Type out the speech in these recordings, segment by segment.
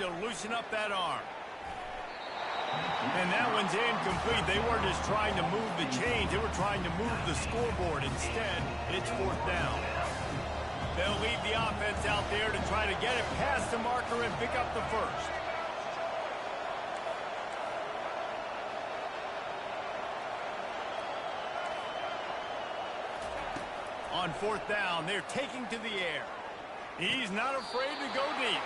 to loosen up that arm. And that one's incomplete. They weren't just trying to move the chains. They were trying to move the scoreboard. Instead, it's fourth down. They'll leave the offense out there to try to get it past the marker and pick up the first. On fourth down, they're taking to the air. He's not afraid to go deep.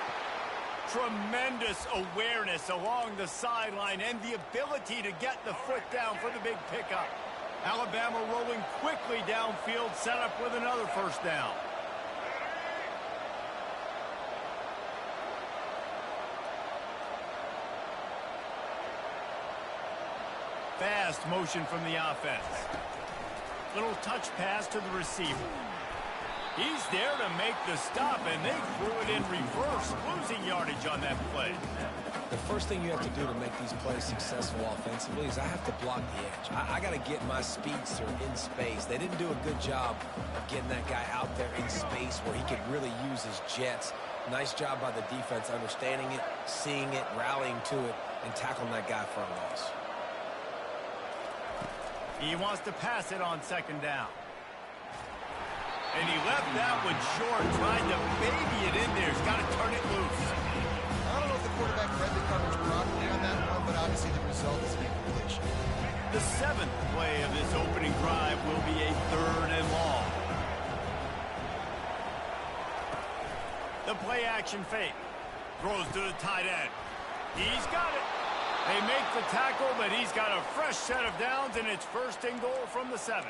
Tremendous awareness along the sideline and the ability to get the foot down for the big pickup. Alabama rolling quickly downfield, set up with another first down. Fast motion from the offense. Little touch pass to the receiver. He's there to make the stop, and they threw it in reverse, losing yardage on that play. The first thing you have to do to make these plays successful offensively is I have to block the edge. I got to get my speedster in space. They didn't do a good job of getting that guy out there in space where he could really use his jets. Nice job by the defense understanding it, seeing it, rallying to it, and tackling that guy for a loss. He wants to pass it on second down. And he left that one short, trying to baby it in there. He's got to turn it loose. I don't know if the quarterback read the coverage properly on that one, but obviously the result is an incompletion. The seventh play of this opening drive will be a third and long. The play action fake. Throws to the tight end. He's got it. They make the tackle, but he's got a fresh set of downs, and it's first and goal from the 7.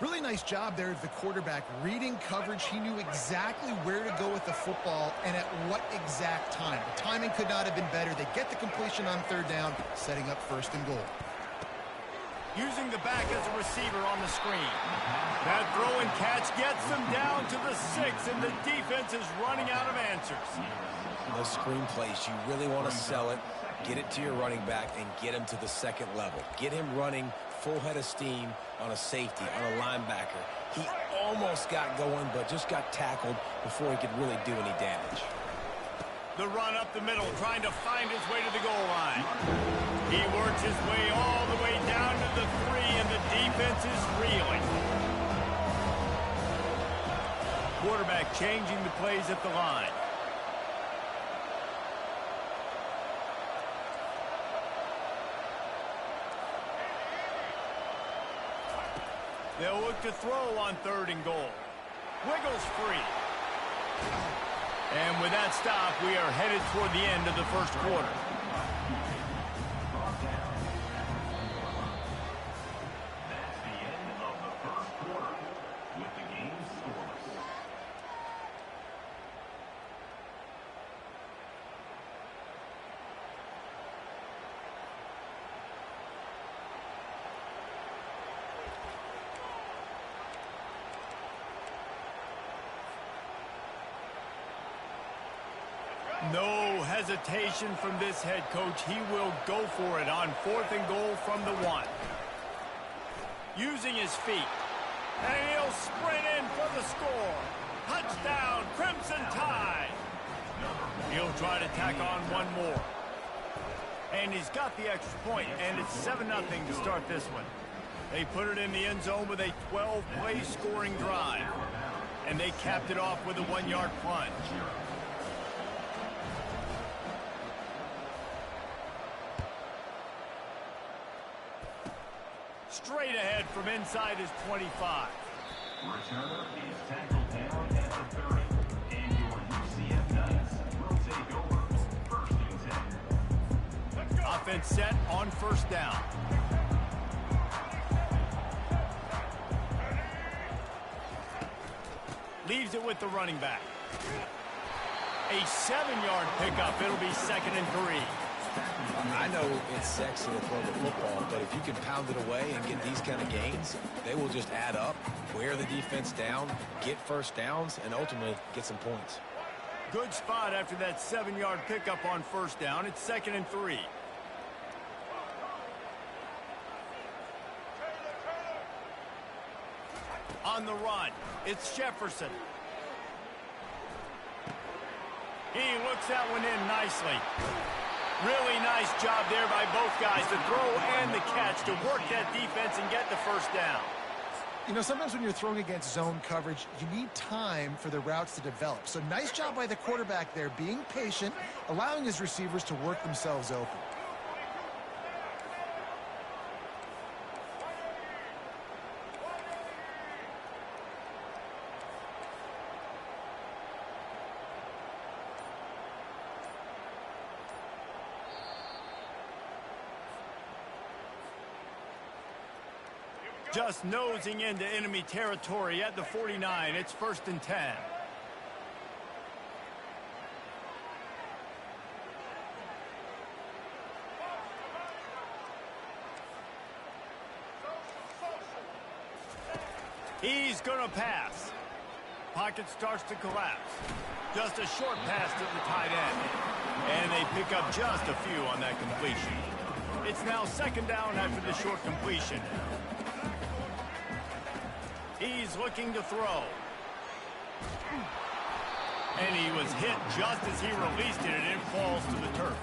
Really nice job there of the quarterback reading coverage. He knew exactly where to go with the football and at what exact time. The timing could not have been better. They get the completion on third down, setting up first and goal. Using the back as a receiver on the screen. That throw and catch gets them down to the 6, and the defense is running out of answers. Those screen plays, you really want to sell it, get it to your running back, and get him to the second level. Get him running full head of steam on a safety, on a linebacker. He almost got going, but just got tackled before he could really do any damage. The run up the middle, trying to find his way to the goal line. He works his way all the way down to the 3, and the defense is reeling. Quarterback changing the plays at the line. They'll look to throw on third and goal. Wiggles free. And with that stop, we are headed toward the end of the first quarter. That's the end of the first quarter with the game scoreless. No hesitation from this head coach. He will go for it on fourth and goal from the 1. Using his feet. And he'll sprint in for the score. Touchdown, Crimson Tide. He'll try to tack on one more. And he's got the extra point, and it's 7-0 to start this one. They put it in the end zone with a 12-play scoring drive. And they capped it off with a 1-yard plunge. Straight ahead from inside his 25. Returner is tackled down at the 30. And your UCF Knights will take over first and 10. Offense set on first down. Leaves it with the running back. A 7-yard pickup. It'll be 2nd and 3. I know it's sexy to throw the football, but if you can pound it away and get these kind of gains, they will just add up, wear the defense down, get first downs, and ultimately get some points. Good spot after that 7-yard pickup on first down. It's 2nd and 3. On the run, it's Jefferson. He looks that one in nicely. Really nice job there by both guys, the throw and the catch, to work that defense and get the first down. You know, sometimes when you're throwing against zone coverage, you need time for the routes to develop. So nice job by the quarterback there, being patient, allowing his receivers to work themselves open. Just nosing into enemy territory at the 49. It's 1st and 10. He's going to pass. Pocket starts to collapse. Just a short pass to the tight end. And they pick up just a few on that completion. It's now 2nd down after the short completion. He's looking to throw. And he was hit just as he released it, and it falls to the turf.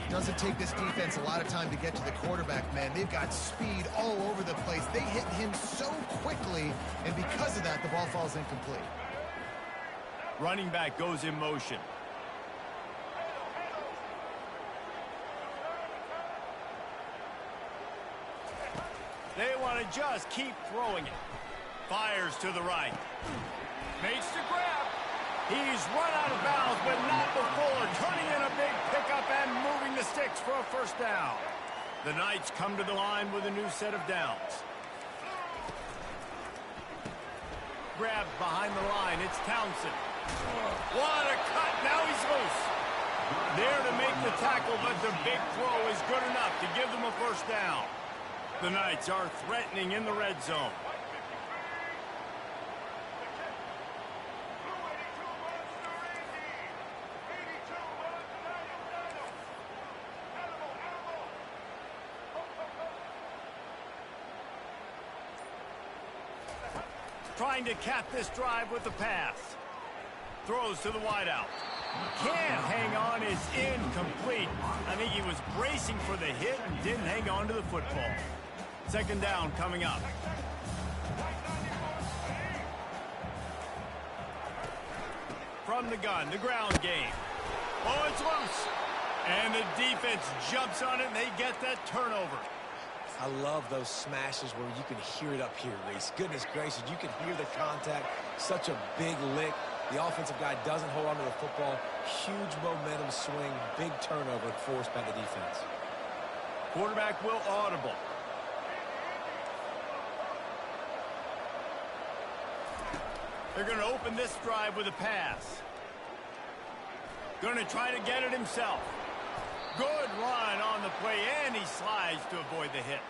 Doesn't take this defense a lot of time to get to the quarterback, man. They've got speed all over the place. They hit him so quickly, and because of that, the ball falls incomplete. Running back goes in motion. They want to just keep throwing it. Fires to the right. Makes the grab. He's run out of bounds, but not before turning in a big pickup and moving the sticks for a first down. The Knights come to the line with a new set of downs. Grabbed behind the line. It's Townsend. What a cut. Now he's loose. There to make the tackle, but the big throw is good enough to give them a first down. The Knights are threatening in the red zone. Trying to cap this drive with the pass. Throws to the wideout. Can't hang on, is incomplete. I think he was bracing for the hit and didn't hang on to the football. 2nd down coming up. From the gun, the ground game. Oh, it's loose. And the defense jumps on it, and they get that turnover. I love those smashes where you can hear it up here, Reese. Goodness gracious, you can hear the contact. Such a big lick. The offensive guy doesn't hold on to the football. Huge momentum swing, big turnover forced by the defense. Quarterback will audible. They're going to open this drive with a pass. Going to try to get it himself. Good run on the play, and he slides to avoid the hit.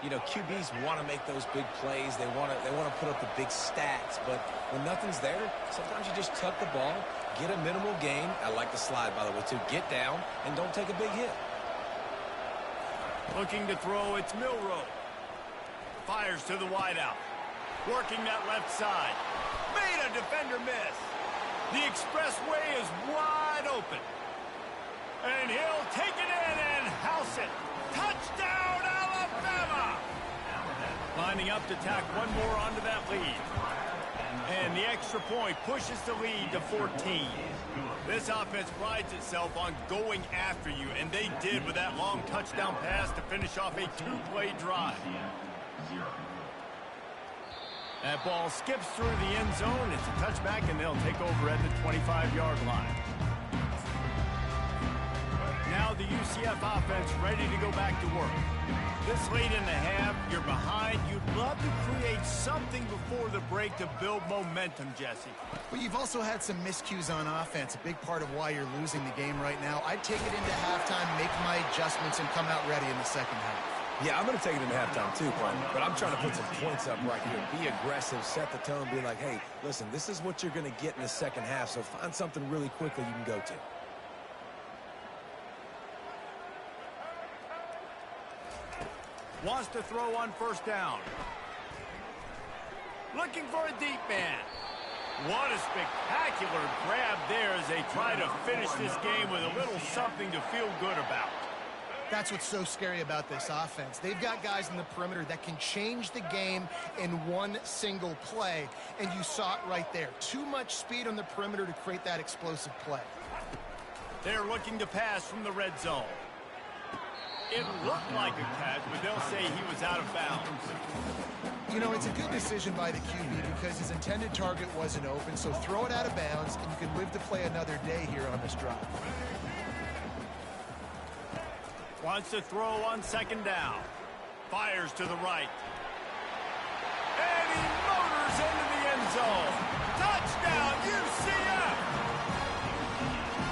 You know, QBs want to make those big plays. They want to put up the big stats. But when nothing's there, sometimes you just tuck the ball, get a minimal gain. I like the slide, by the way, too. Get down and don't take a big hit. Looking to throw, it's Milroe. Fires to the wideout. Working that left side. Made a defender miss. The expressway is wide open. And he'll take it in and house it. Touchdown, Alabama! Lining up to tack one more onto that lead. And the extra point pushes the lead to 14. This offense prides itself on going after you, and they did with that long touchdown pass to finish off a two-play drive. That ball skips through the end zone. It's a touchback, and they'll take over at the 25-yard line. Now the UCF offense ready to go back to work. This late in the half, you're behind. You'd love to create something before the break to build momentum, Jesse. But you've also had some miscues on offense, a big part of why you're losing the game right now. I'd take it into halftime, make my adjustments, and come out ready in the second half. Yeah, I'm going to take it into halftime too, Quentin. But I'm trying to put some points up right here. Be aggressive, set the tone, be like, hey, listen, this is what you're going to get in the second half, so find something really quickly you can go to. Wants to throw on first down. Looking for a deep man. What a spectacular grab there as they try to finish this game with a little something to feel good about. That's what's so scary about this offense. They've got guys in the perimeter that can change the game in one single play, and you saw it right there. Too much speed on the perimeter to create that explosive play. They're looking to pass from the red zone. It looked like a catch, but they'll say he was out of bounds. You know, it's a good decision by the QB because his intended target wasn't open, so throw it out of bounds, and you can live to play another day here on this drive. Wants to throw on second down. Fires to the right. And he motors into the end zone. Touchdown, UCF!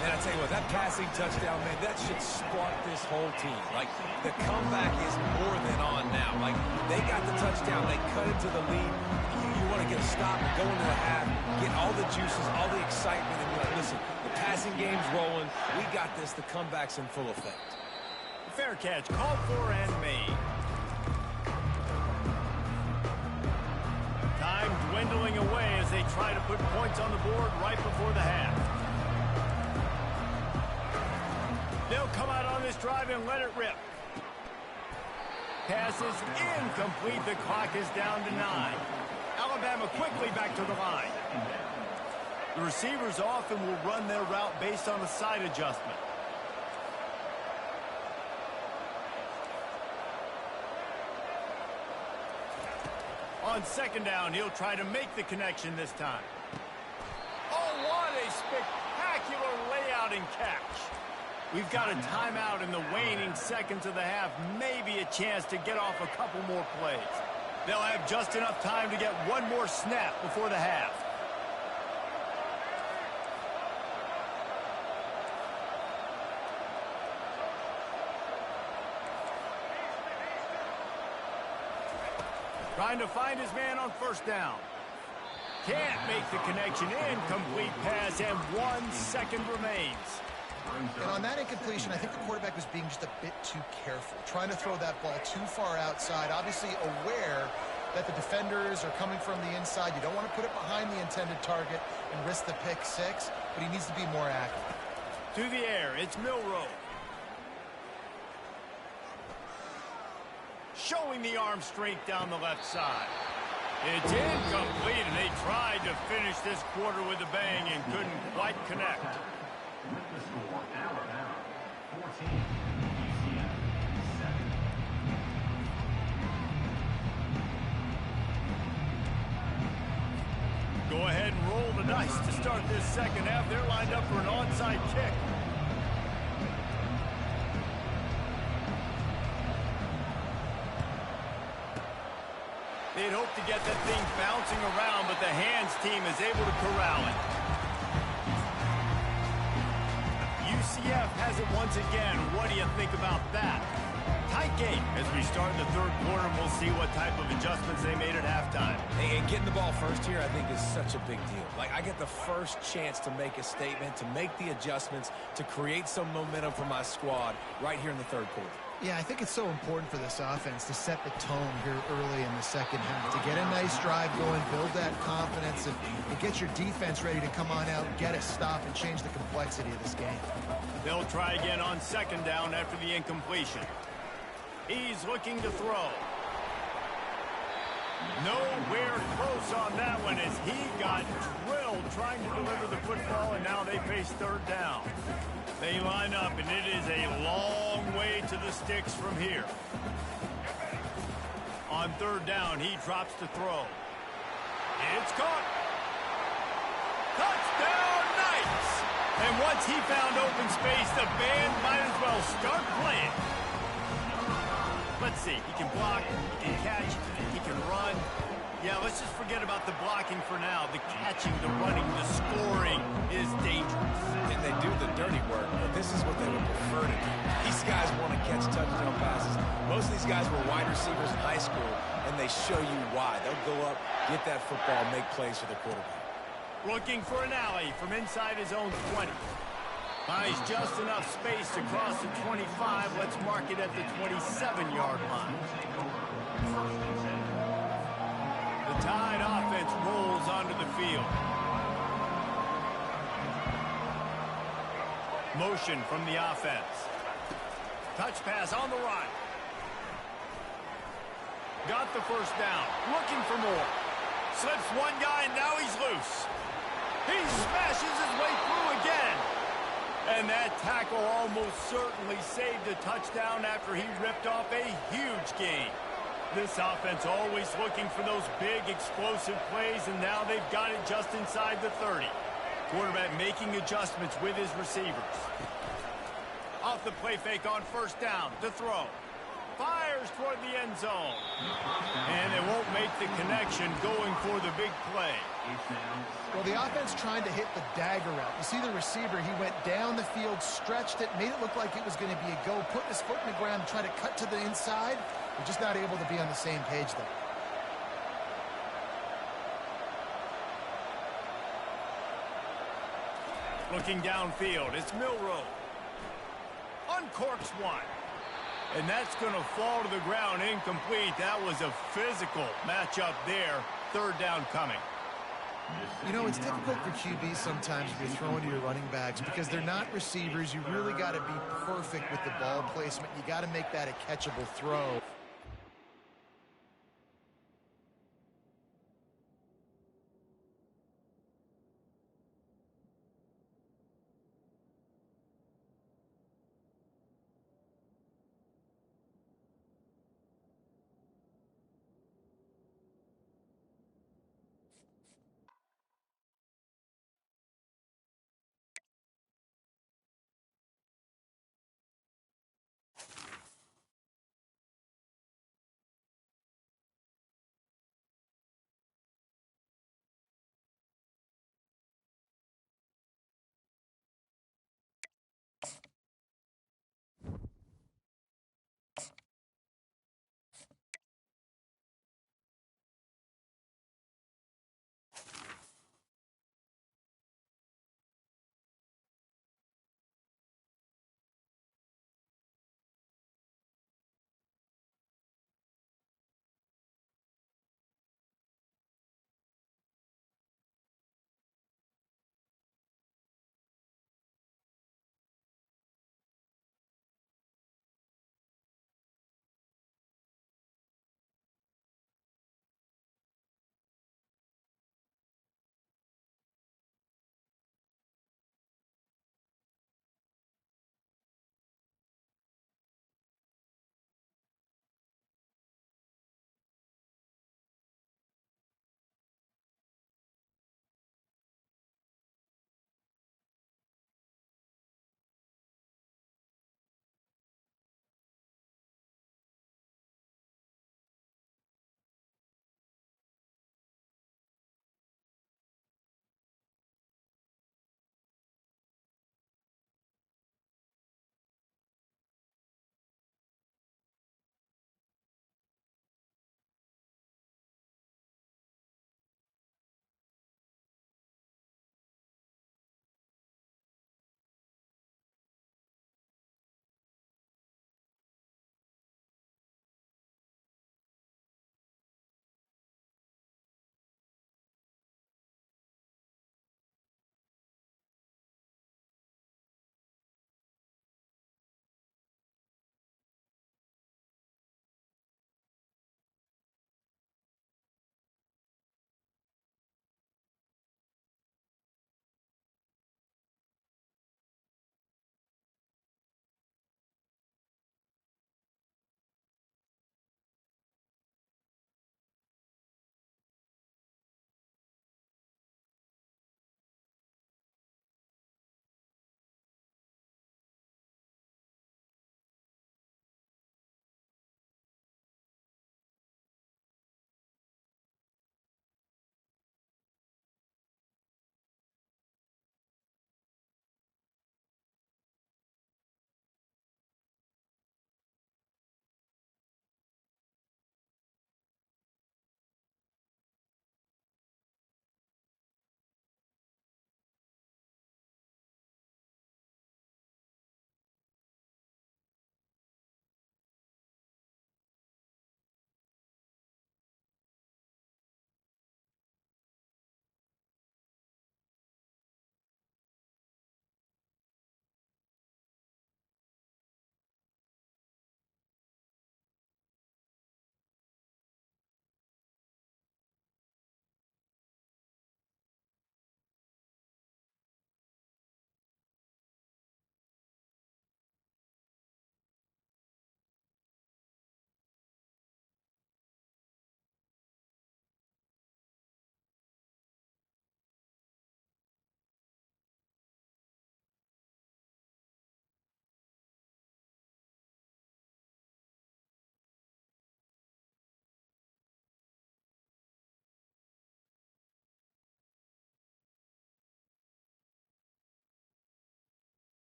Man, I tell you what, that passing touchdown, man, that should spark this whole team. Like, the comeback is more than on now. Like, they got the touchdown. They cut into the lead. You want to get a stop and go into a half, get all the juices, all the excitement, and be like, listen, the passing game's rolling. We got this. The comeback's in full effect. Fair catch, called for and made. Time dwindling away as they try to put points on the board right before the half. They'll come out on this drive and let it rip. Pass is incomplete. The clock is down to 9. Alabama quickly back to the line. The receivers often will run their route based on a side adjustment. On second down, he'll try to make the connection this time. Oh, what a spectacular layout and catch. We've got a timeout in the waning seconds of the half. Maybe a chance to get off a couple more plays. They'll have just enough time to get one more snap before the half. Trying to find his man on first down. Can't make the connection. Incomplete pass, and 1 second remains. And on that incompletion, I think the quarterback was being just a bit too careful, trying to throw that ball too far outside, obviously aware that the defenders are coming from the inside. You don't want to put it behind the intended target and risk the pick six, but he needs to be more accurate. To the air, it's Milroe. Showing the arm strength down the left side. It's incomplete, and they tried to finish this quarter with a bang and couldn't quite connect. With the score, Alabama 14, UCF 7. Go ahead and roll the dice to start this second half. They're lined up for an onside kick. They'd hope to get that thing bouncing around, but the hands team is able to corral it. UCF has it once again. What do you think about that? Tight game as we start in the third quarter, and we'll see what type of adjustments they made at halftime. And getting the ball first here, I think, is such a big deal. Like, I get the first chance to make a statement, to make the adjustments, to create some momentum for my squad right here in the third quarter. Yeah, I think it's so important for this offense to set the tone here early in the second half, to get a nice drive going, build that confidence, and get your defense ready to come on out, get a stop, and change the complexity of this game. They'll try again on second down after the incompletion. He's looking to throw. Nowhere close on that one as he got drilled trying to deliver the football, and now they face third down. They line up, and it is a long way to the sticks from here. On third down, he drops to throw. It's caught. Touchdown, Knights! And once he found open space, the band might as well start playing. Let's see. He can block, he can catch, he can run. Yeah, let's just forget about the blocking for now. The catching, the running, the scoring is dangerous. And they do the dirty work, but this is what they would prefer to do. These guys want to catch touchdown passes. Most of these guys were wide receivers in high school, and they show you why. They'll go up, get that football, make plays for the quarterback. Looking for an alley from inside his own 20. Buys just enough space to cross the 25. Let's mark it at the 27-yard line. The Tide offense rolls onto the field. Motion from the offense. Touch pass on the run. Got the first down. Looking for more. Slips one guy, and now he's loose. He smashes his way through again. And that tackle almost certainly saved a touchdown after he ripped off a huge gain. This offense always looking for those big, explosive plays, and now they've got it just inside the 30. Quarterback making adjustments with his receivers. Off the play fake on first down to throw. Fires toward the end zone. And they won't make the connection going for the big play. Well, the offense trying to hit the dagger route. You see the receiver, he went down the field, stretched it, made it look like it was going to be a go, put his foot in the ground, try to cut to the inside. They're just not able to be on the same page there. Looking downfield, it's Milroe. Uncorks one. And that's going to fall to the ground incomplete. That was a physical matchup there. Third down coming. You know, it's difficult for QBs sometimes when you're throwing to your running backs because they're not receivers. You really got to be perfect with the ball placement. You got to make that a catchable throw.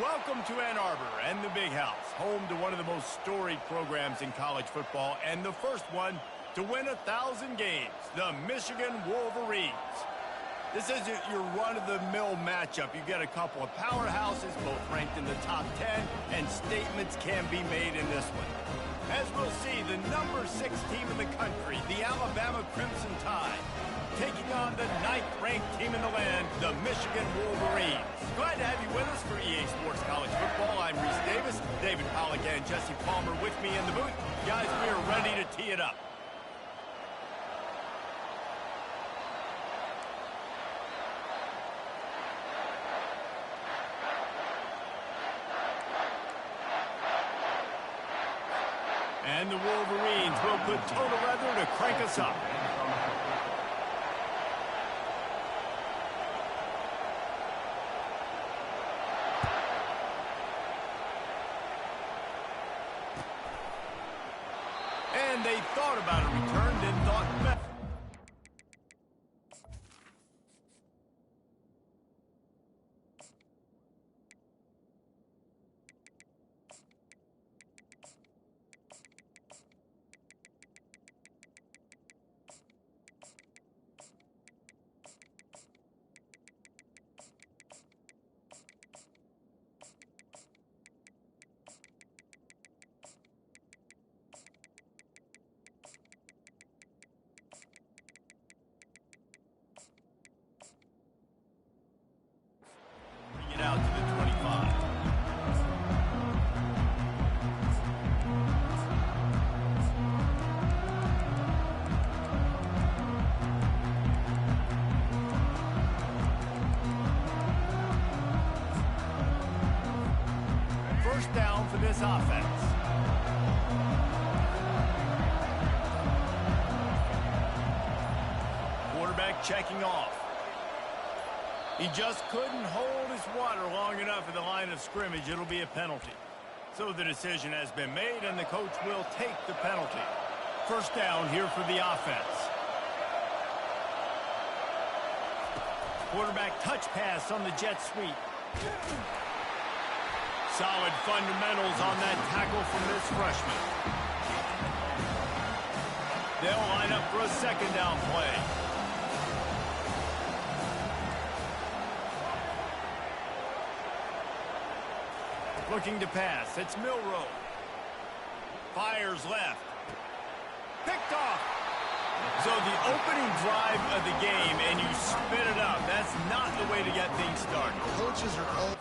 Welcome to Ann Arbor and the Big House, home to one of the most storied programs in college football and the first one to win 1,000 games, the Michigan Wolverines. This isn't your run-of-the-mill matchup. You get a couple of powerhouses, both ranked in the top 10, and statements can be made in this one. As we'll see, the number 6 team in the country, the Alabama Crimson Tide, taking on the 9th-ranked team in the land, the Michigan Wolverines. Glad to have you with us for EA Sports College Football. I'm Reese Davis, David Pollack and Jesse Palmer with me in the booth. Guys, we are ready to tee it up. And the Wolverines will put total leather to crank us up. And they thought about a return, then thought better. Out to the 25. First down for this offense. Quarterback checking off. He just couldn't hold his water long enough at the line of scrimmage. It'll be a penalty. So the decision has been made, and the coach will take the penalty. First down here for the offense. Quarterback touch pass on the jet sweep. Solid fundamentals on that tackle from this freshman. They'll line up for a second down play. Looking to pass. It's Milroe. Fires left. Picked off. So the opening drive of the game, and you spin it up. That's not the way to get things started. Coaches are all...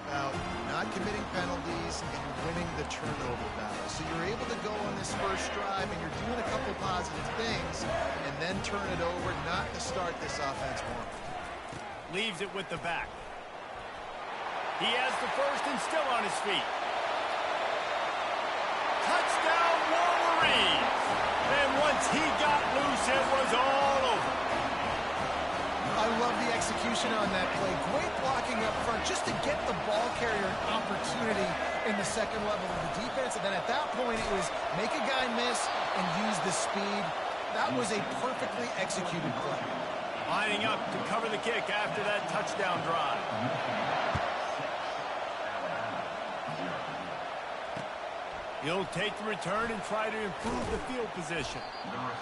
about not committing penalties and winning the turnover battle. So you're able to go on this first drive and you're doing a couple positive things and then turn it over, not to start this offense more. Leaves it with the back. He has the first and still on his feet. Touchdown Wolverines! And once he got loose, it was all over. I love the execution on that play. Great blocking up front just to get the ball carrier an opportunity in the second level of the defense. And then at that point, it was make a guy miss and use the speed. That was a perfectly executed play. Lining up to cover the kick after that touchdown drive. He'll take the return and try to improve the field position.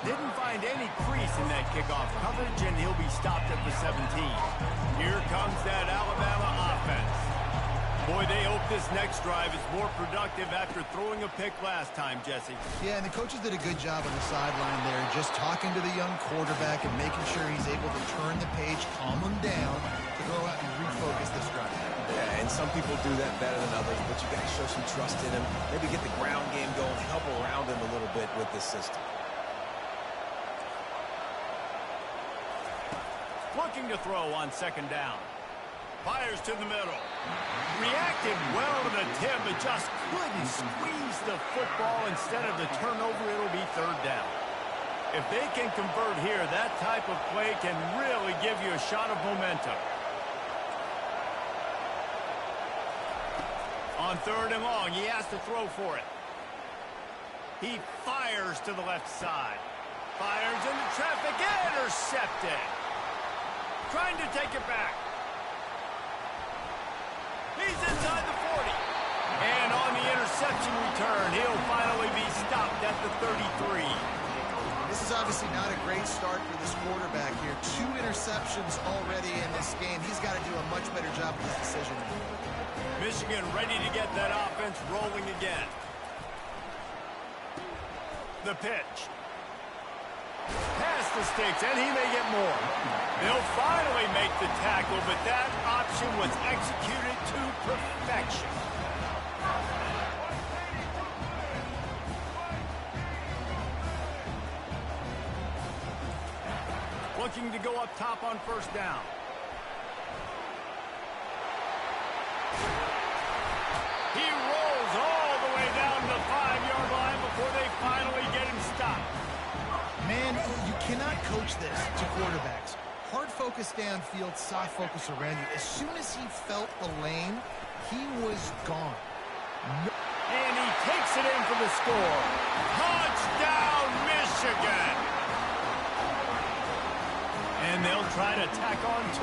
Didn't find any crease in that kickoff coverage, and he'll be stopped at the 17. Here comes that Alabama offense. Boy, they hope this next drive is more productive after throwing a pick last time, Jesse. Yeah, and the coaches did a good job on the sideline there, just talking to the young quarterback and making sure he's able to turn the page, calm him down, to go out and refocus this drive. Yeah, and some people do that better than others, but you got to show some trust in him. Maybe get the ground game going, help around him a little bit with this system. Looking to throw on second down. Fires to the middle. Reacted well to the tip, but just couldn't squeeze the football. Instead of the turnover, it'll be third down. If they can convert here, that type of play can really give you a shot of momentum. On third and long, he has to throw for it. He fires to the left side. Fires into traffic, intercepted. Trying to take it back. He's inside the 40. And on the interception return, he'll finally be stopped at the 33. This is obviously not a great start for this quarterback here. 2 interceptions already in this game. He's got to do a much better job with his decision. Michigan ready to get that offense rolling again. The pitch. Past the sticks, and he may get more. They'll finally make the tackle, but that option was executed to perfection. Looking to go up top on first down. He rolls all the way down to the 5-yard line before they finally get him stopped. Man, you cannot coach this to quarterbacks. Hard focus downfield, soft focus around you. As soon as he felt the lane, he was gone. And he takes it in for the score. Touchdown, Michigan! And they'll try to tack on 2.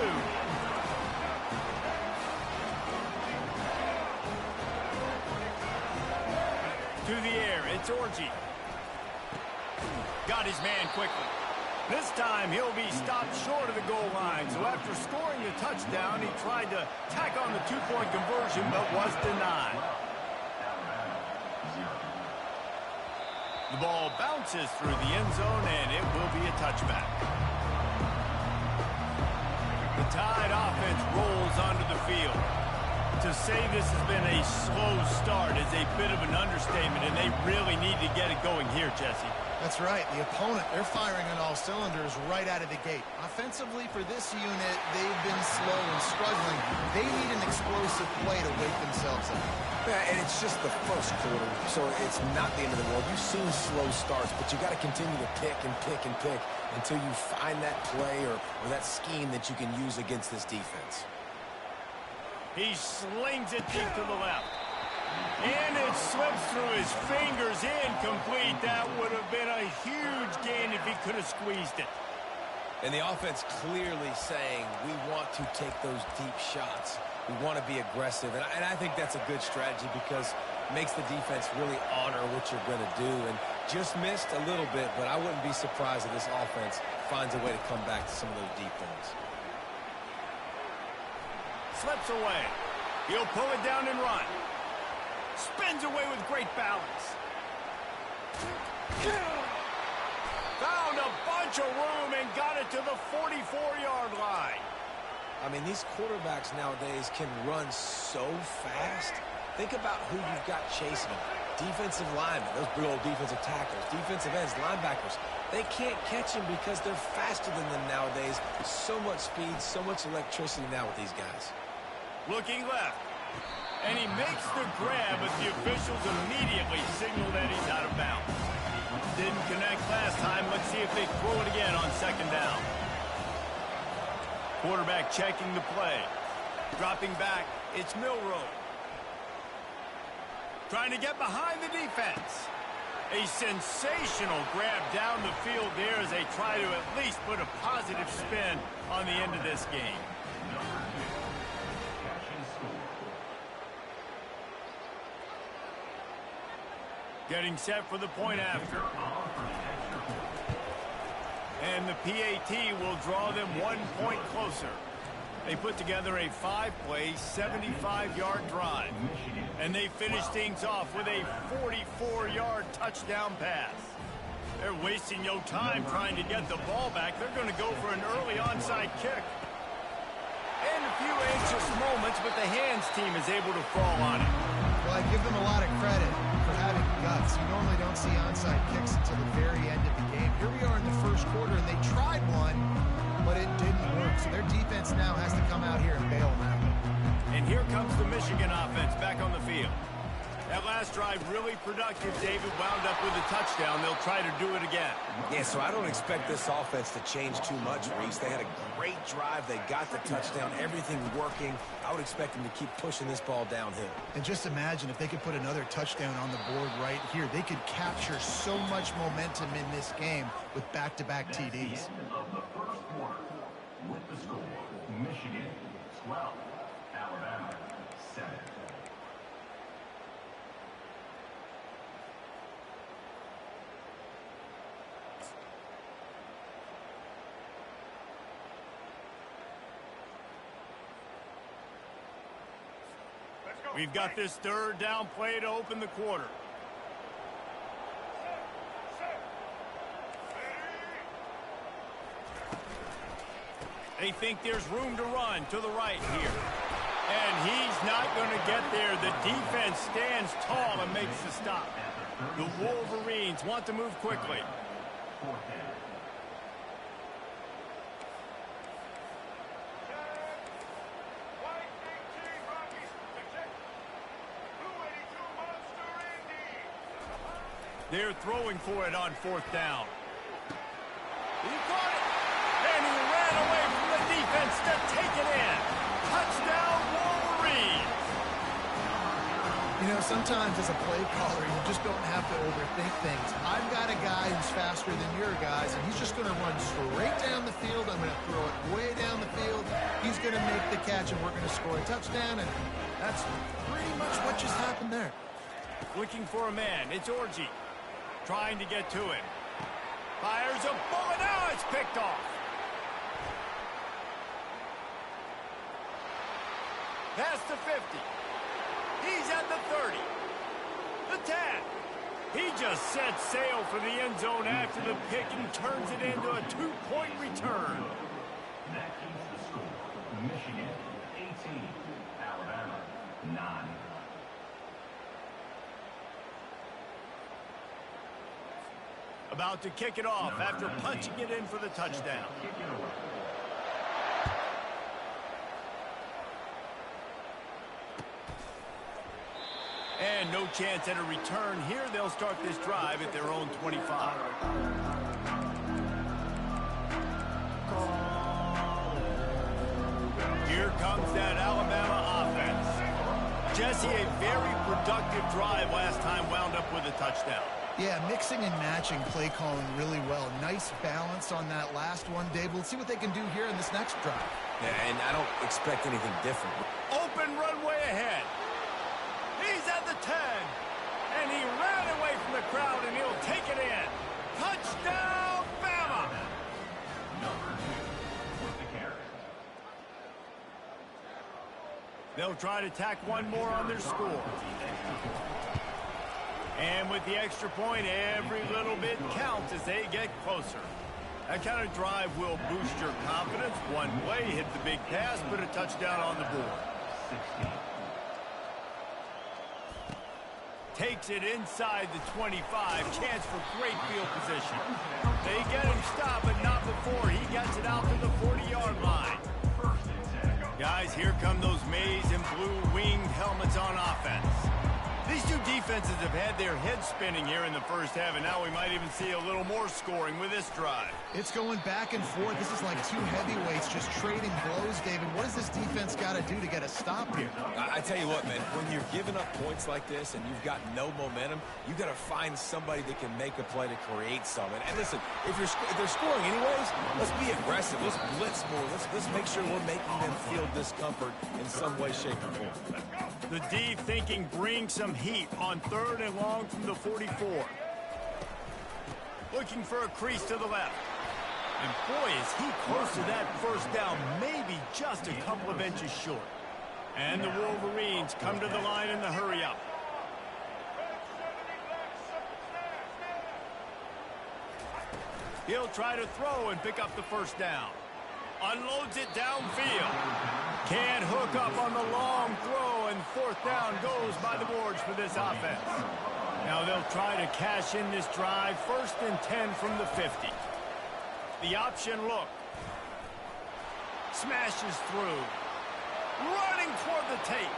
To the air, it's Orji. Got his man quickly. This time he'll be stopped short of the goal line. So after scoring the touchdown, he tried to tack on the 2-point conversion, but was denied. The ball bounces through the end zone, and it will be a touchback. The Tide offense rolls onto the field. To say this has been a slow start is a bit of an understatement, and they really need to get it going here, Jesse. That's right. The opponent, they're firing on all cylinders right out of the gate. Offensively, for this unit, they've been slow and struggling. They need an explosive play to wake themselves up. Yeah, and it's just the first quarter, so it's not the end of the world. You've seen slow starts, but you got to continue to pick and pick and pick until you find that play or that scheme that you can use against this defense. He slings it deep to the left. And it slips through his fingers, incomplete. That would have been a huge gain if he could have squeezed it. And the offense clearly saying, we want to take those deep shots. We want to be aggressive. And I think that's a good strategy because it makes the defense really honor what you're going to do. And just missed a little bit, but I wouldn't be surprised if this offense finds a way to come back to some of those deep ones. Slips away. He'll pull it down and run. Spins away with great balance. Found a bunch of room and got it to the 44-yard line. I mean, these quarterbacks nowadays can run so fast. Think about who you've got chasing them. Defensive linemen, those big old defensive tackles, defensive ends, linebackers. They can't catch them because they're faster than them nowadays. So much speed, so much electricity now with these guys. Looking left. And he makes the grab, but the officials immediately signal that he's out of bounds. Didn't connect last time. Let's see if they throw it again on second down. Quarterback checking the play. Dropping back, it's Milroe. Trying to get behind the defense. A sensational grab down the field there as they try to at least put a positive spin on the end of this game. Getting set for the point after. And the PAT will draw them 1 point closer. They put together a 5-play, 75-yard drive. And they finish things off with a 44-yard touchdown pass. They're wasting no time trying to get the ball back. They're going to go for an early onside kick. And a few anxious moments, but the hands team is able to fall on it. Well, I give them a lot of credit for having guts. You normally don't see onside kicks until the very end of the game. Here we are in the first quarter, and they tried one, but it didn't work. so their defense now has to come out here and bail them out. And here comes the Michigan offense back on the field. That last drive really productive. David wound up with a touchdown. They'll try to do it again. Yeah, so I don't expect this offense to change too much, Reese. They had a great drive. They got the touchdown. Everything working. I would expect them to keep pushing this ball downhill. And just imagine if they could put another touchdown on the board right here. They could capture so much momentum in this game with back-to-back TDs. Of the first quarter, with the score, Michigan 12, Alabama 7. We've got this third down play to open the quarter. They think there's room to run to the right here. And he's not going to get there. The defense stands tall and makes the stop. The Wolverines want to move quickly. They're throwing for it on fourth down. He caught it, and he ran away from the defense to take it in. Touchdown, Wolverines. You know, sometimes as a play caller, you just don't have to overthink things. I've got a guy who's faster than your guys, and he's just going to run straight down the field. I'm going to throw it way down the field. He's going to make the catch, and we're going to score a touchdown, and that's pretty much what just happened there. Looking for a man. It's Orji. Trying to get to it. Fires a bullet. Now it's picked off. Past the 50. He's at the 30. The 10. He just sets sail for the end zone after the pick and turns it into a 2-point return. That keeps the score. Michigan 18, Alabama 9. About to kick it off after punching it in for the touchdown. And no chance at a return here. They'll start this drive at their own 25. Here comes that Alabama offense. Jesse, a very productive drive last time, wound up with a touchdown. Yeah, mixing and matching play calling really well. Nice balance on that last one, Dave. Let's see what they can do here in this next drive. Yeah, and I don't expect anything different. Open runway ahead. He's at the 10. And he ran away from the crowd, and he'll take it in. Touchdown, Bama! Number 2 with the carry. They'll try to tack one more on their score. And with the extra point, every little bit counts as they get closer. That kind of drive will boost your confidence. One play, hit the big pass, put a touchdown on the board. 16. Takes it inside the 25. Chance for great field position. They get him stopped, but not before he gets it out to the 40-yard line. Guys, here come those maize and blue winged helmets on offense. These two defenses have had their heads spinning here in the first half, and now we might even see a little more scoring with this drive. It's going back and forth. This is like two heavyweights just trading blows, David. What does this defense got to do to get a stop here? I tell you what, man, when you're giving up points like this and you've got no momentum, you've got to find somebody that can make a play to create something. And listen, if they're scoring anyways, let's be aggressive. Let's blitz more. Let's make sure we're making them feel discomfort in some way, shape, or form. The D thinking bring some heat on 3rd and long from the 44. Looking for a crease to the left. And boy, is he close to that first down, maybe just a couple of inches short. And the Wolverines come to the line in the hurry up. He'll try to throw and pick up the first down. Unloads it downfield. Can't hook up on the long throw, and 4th down goes by the boards for this offense. Now they'll try to cash in this drive. 1st and 10 from the 50. The option look. Smashes through. Running toward the tape.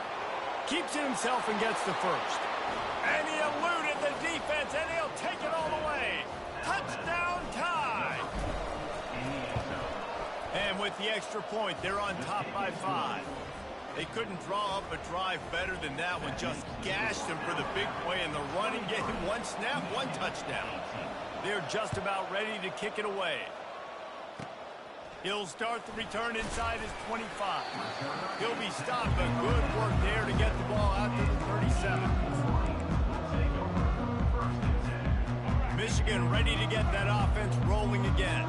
Keeps it himself and gets the first. And he eluded the defense, and he'll take it all the way. Touchdown tie. And with the extra point, they're on top by 5. They couldn't draw up a drive better than that one. Just gashed him for the big play in the running game. One snap, one touchdown. They're just about ready to kick it away. He'll start the return inside his 25. He'll be stopped, but good work there to get the ball out to the 37. Michigan ready to get that offense rolling again.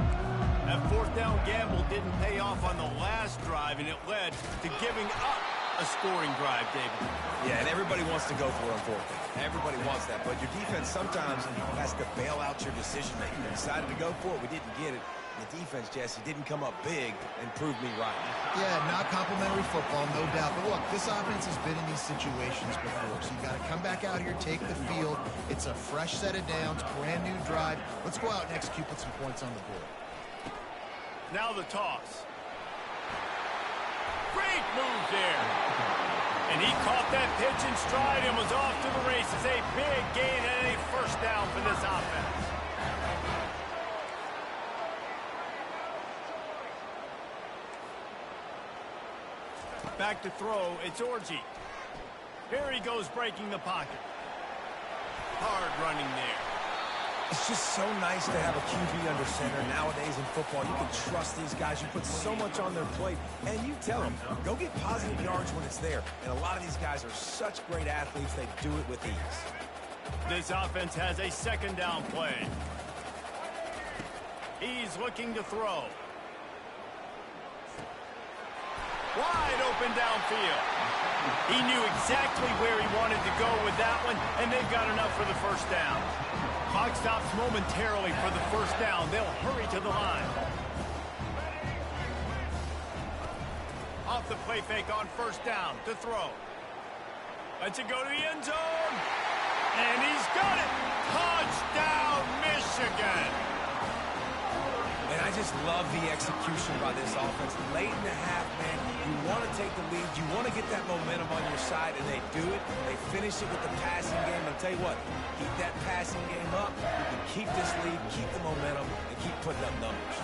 That fourth down gamble didn't pay off on the last drive, and it led to giving up a scoring drive, David. Yeah, and everybody wants to go for it on fourth down. Everybody wants that, but your defense sometimes has to bail out your decision-making. They decided to go for it. We didn't get it. The defense, Jesse, didn't come up big and prove me right. Yeah, not complimentary football, no doubt. But look, this offense has been in these situations before, so you got to come back out here, take the field. It's a fresh set of downs, brand new drive. Let's go out and execute, put some points on the board. Now the toss. Great move there. And he caught that pitch in stride and was off to the races. A big gain and a first down for this offense. Back to throw, it's Orji. Here he goes breaking the pocket. Hard running there. It's just so nice to have a QB under center. Nowadays in football, you can trust these guys. You put so much on their plate, and you tell them, go get positive yards when it's there. And a lot of these guys are such great athletes, they do it with ease. This offense has a second down play. He's looking to throw. Wide open downfield. He knew exactly where he wanted to go with that one, and they've got enough for the first down. Clock stops momentarily for the first down. They'll hurry to the line. Off the play fake on first down to throw. Lets it go to the end zone. And he's got it. Touchdown, Michigan. And I just love the execution by this offense. Late in the half, man, you want to take the lead. You want to get that momentum on your side, and they do it. They finish it with the passing game. I'll tell you what, keep that passing game up. You can keep this lead, keep the momentum, and keep putting up numbers.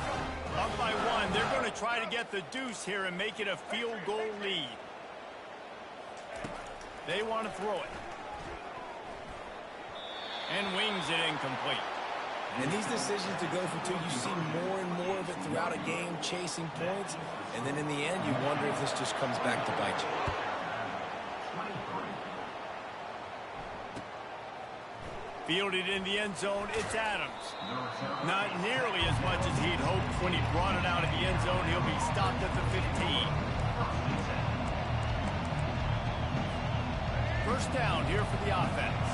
Up by 1. They're going to try to get the deuce here and make it a field goal lead. They want to throw it. And wings it incomplete. And these decisions to go for 2, you see more and more of it throughout a game, chasing points. And then in the end, you wonder if this just comes back to bite you. Fielded in the end zone, it's Adams. Not nearly as much as he'd hoped when he brought it out of the end zone. He'll be stopped at the 15. First down here for the offense.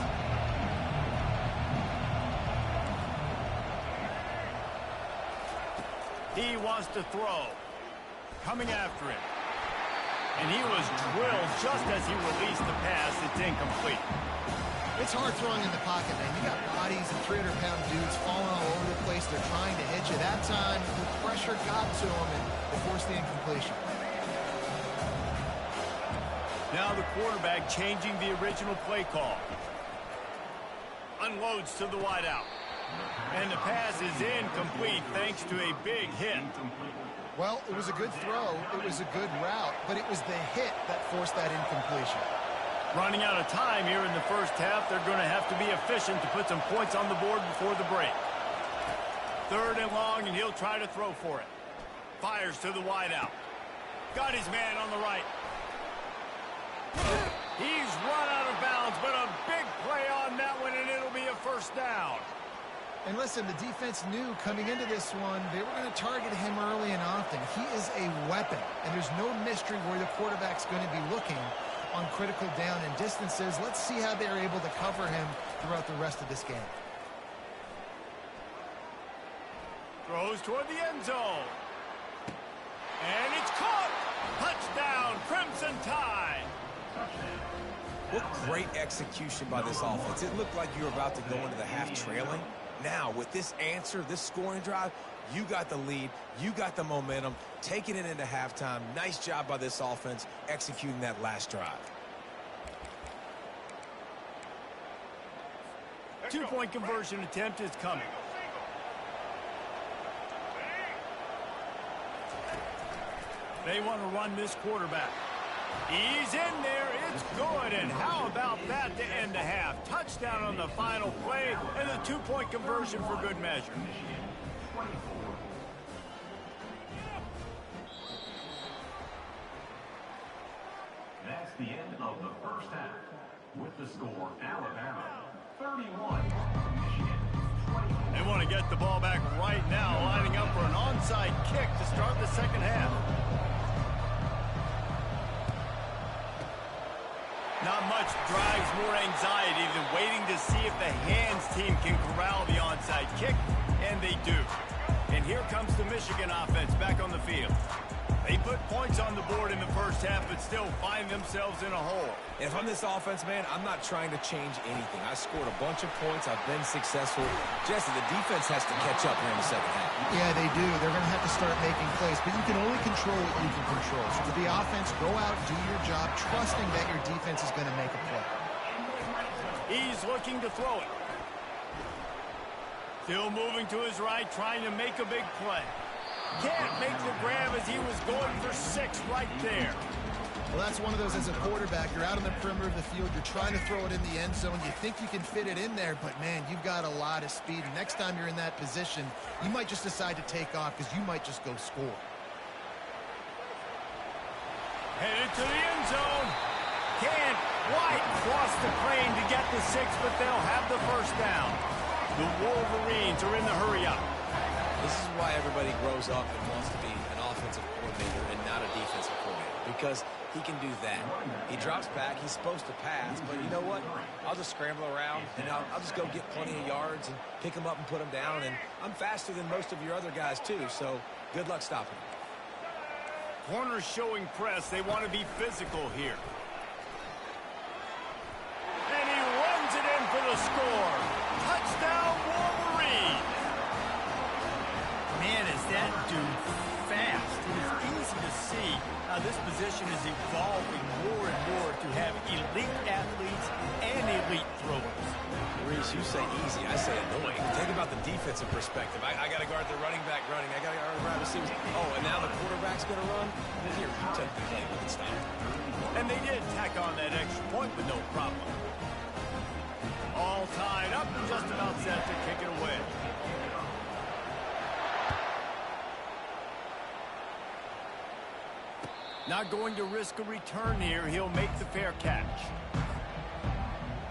He wants to throw. Coming after him. And he was drilled just as he released the pass. It's incomplete. It's hard throwing in the pocket, man. You got bodies and 300-pound dudes falling all over the place. They're trying to hit you. That time, the pressure got to them, and they forced the incompletion. Now the quarterback changing the original play call. Unloads to the wideout. And the pass is incomplete thanks to a big hit. Well, it was a good throw. It was a good route, but it was the hit that forced that incompletion. Running out of time here in the first half. They're going to have to be efficient to put some points on the board before the break. Third and long, and he'll try to throw for it. Fires to the wideout. Got his man on the right. He's run out of bounds, but a big play on that one, and it'll be a first down. And listen, the defense knew coming into this one, they were going to target him early and often. He is a weapon, and there's no mystery where the quarterback's going to be looking on critical down and distances. Let's see how they're able to cover him throughout the rest of this game. Throws toward the end zone. And it's caught. Touchdown, Crimson Tide. What great execution by this offense. It looked like you were about to go into the half trailing. Now, with this answer, this scoring drive, You got the lead. You got the momentum. Taking it into halftime. Nice job by this offense executing that last drive. Two-point conversion attempt is coming. They want to run this quarterback. He's in there. It's good. And how about that to end the half? Touchdown on the final play and a two-point conversion for good measure. That's the end of the first half. With the score, Alabama 31, Michigan 24. They want to get the ball back right now, lining up for an onside kick to start the second half. Not much drives more anxiety than waiting to see if the hands team can corral the onside kick, and they do. And here comes the Michigan offense back on the field. They put points on the board in the first half, but still find themselves in a hole. And if I'm this offense, man, I'm not trying to change anything. I scored a bunch of points. I've been successful. Jesse, the defense has to catch up here in the second half. Yeah, they do. They're going to have to start making plays, but you can only control what you can control. So for the offense, go out, do your job, trusting that your defense is going to make a play. He's looking to throw it. Still moving to his right, trying to make a big play. Can't make the grab as he was going for 6 right there. Well, that's one of those as a quarterback. You're out on the perimeter of the field. You're trying to throw it in the end zone. You think you can fit it in there, but, man, you've got a lot of speed. And next time you're in that position, you might just decide to take off because you might just go score. Headed to the end zone. Can't quite cross the plane to get the 6, but they'll have the first down. The Wolverines are in the hurry-up. This is why everybody grows up and wants to be an offensive coordinator and not a defensive coordinator, because he can do that. He drops back. He's supposed to pass, but you know what? I'll just scramble around, and I'll just go get plenty of yards and pick them up and put them down, and I'm faster than most of your other guys, too, so good luck stopping him. Corners showing press. They want to be physical here. And he runs it in for the score. Touchdown, Wolverine. Man, is that dude fast. It is easy to see how this position is evolving more and more to have elite athletes and elite throwers. Reese, you say easy, I say annoying. Think about the defensive perspective. I got to guard the running back running. I got to guard the wide receivers. Oh, and now the quarterback's going to run? Here, you take the play. We can stop it. And they did tack on that extra point with no problem. All tied up and just about set to kick it away. Not going to risk a return here. He'll make the fair catch.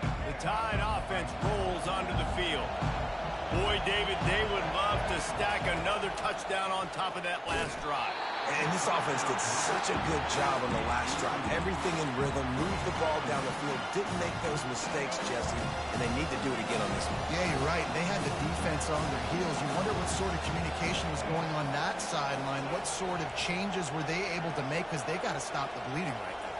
The Tide offense rolls onto the field. Boy, David, they would love to stack another touchdown on top of that last drive. And this offense did such a good job on the last drive. Everything in rhythm, moved the ball down the field, didn't make those mistakes, Jesse, and they need to do it again on this one. Yeah, you're right. They had the defense on their heels. You wonder what sort of communication was going on that sideline. What sort of changes were they able to make, because they got to stop the bleeding right now.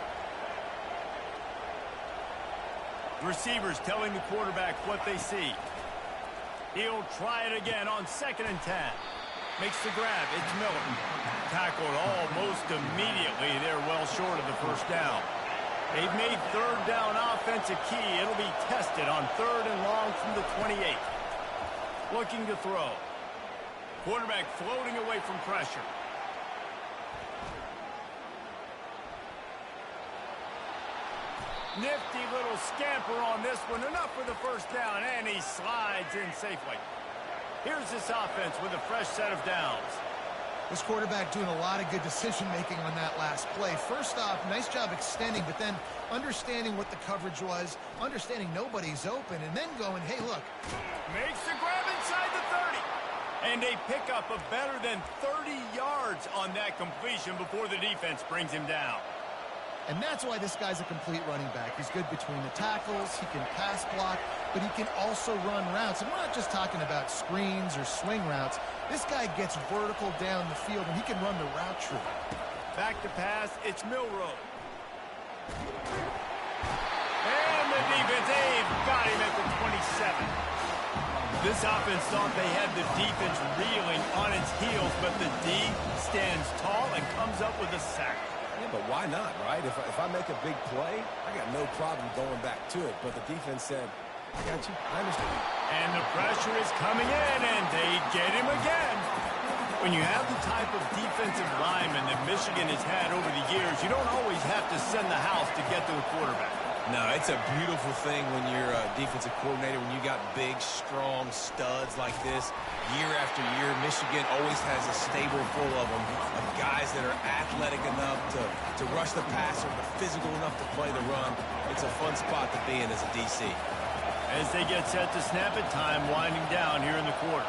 Receivers telling the quarterback what they see. He'll try it again on 2nd and 10. Makes the grab. It's Miller. Tackled almost immediately. They're well short of the first down. They've made 3rd down offense a key. It'll be tested on 3rd and long from the 28. Looking to throw. Quarterback floating away from pressure. Nifty little scamper on this one. Enough for the first down, and he slides in safely. Here's this offense with a fresh set of downs. This quarterback doing a lot of good decision-making on that last play. First off, nice job extending, but then understanding what the coverage was, understanding nobody's open, and then going, hey, look. Makes the grab inside the 30. And they pick up a better than 30 yards on that completion before the defense brings him down. And that's why this guy's a complete running back. He's good between the tackles, he can pass block, but he can also run routes. And we're not just talking about screens or swing routes. This guy gets vertical down the field, and he can run the route tree. Back to pass, it's Milroe. And the defense, they've got him at the 27. This offense thought they had the defense reeling on its heels, but the D stands tall and comes up with a sack. Yeah, but why not, right? If I make a big play, I got no problem going back to it. But the defense said, I got you. I understand. And the pressure is coming in, and they get him again. When you have the type of defensive lineman that Michigan has had over the years, you don't always have to send the house to get to the quarterback. No, it's a beautiful thing when you're a defensive coordinator, when you got big, strong studs like this. Year after year, Michigan always has a stable full of them, of guys that are athletic enough to rush the passer, but physical enough to play the run. It's a fun spot to be in as a DC. As they get set to snap it, time winding down here in the quarter.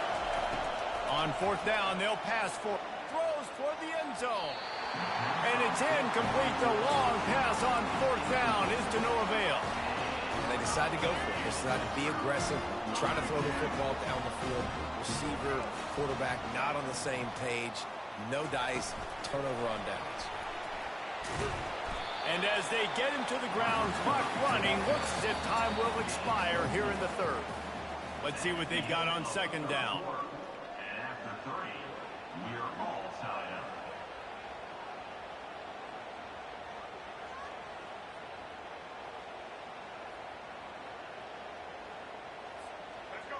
On fourth down, they'll pass for throws toward the end zone. And it's incomplete. The long pass on fourth down is to no avail. They decide to go for it. They decide to be aggressive, try to throw the football down the field. Receiver, quarterback, not on the same page. No dice, turnover on downs. And as they get him to the ground, clock running, looks as if time will expire here in the third. Let's see what they've got on second down. And after 3, we're all tied up.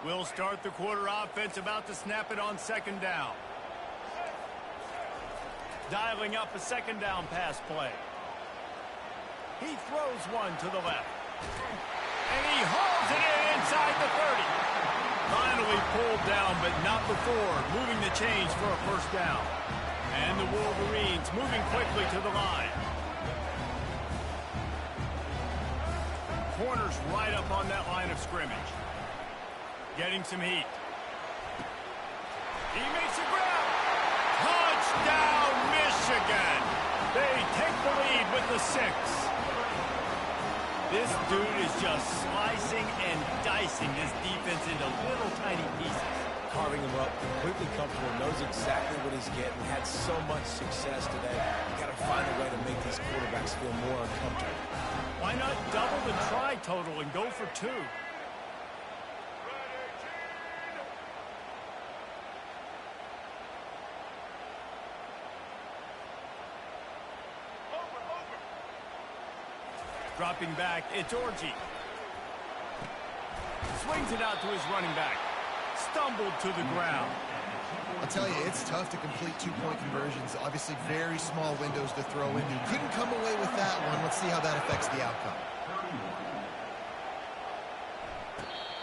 We'll start the quarter offense, about to snap it on second down. Dialing up a second down pass play. He throws one to the left. And he hauls it in inside the 30. Finally pulled down, but not before moving the chains for a first down. And the Wolverines moving quickly to the line. Corners right up on that line of scrimmage. Getting some heat. He makes a grab. Touchdown, Michigan. They take the lead with the 6. This dude is just slicing and dicing this defense into little tiny pieces. Carving him up, completely comfortable, knows exactly what he's getting, had so much success today. You got to find a way to make these quarterbacks feel more uncomfortable. Why not double the try total and go for 2? Dropping back, it's Orji. Swings it out to his running back. Stumbled to the ground. I'll tell you, it's tough to complete two-point conversions. Obviously, very small windows to throw into. Couldn't come away with that one. Let's see how that affects the outcome.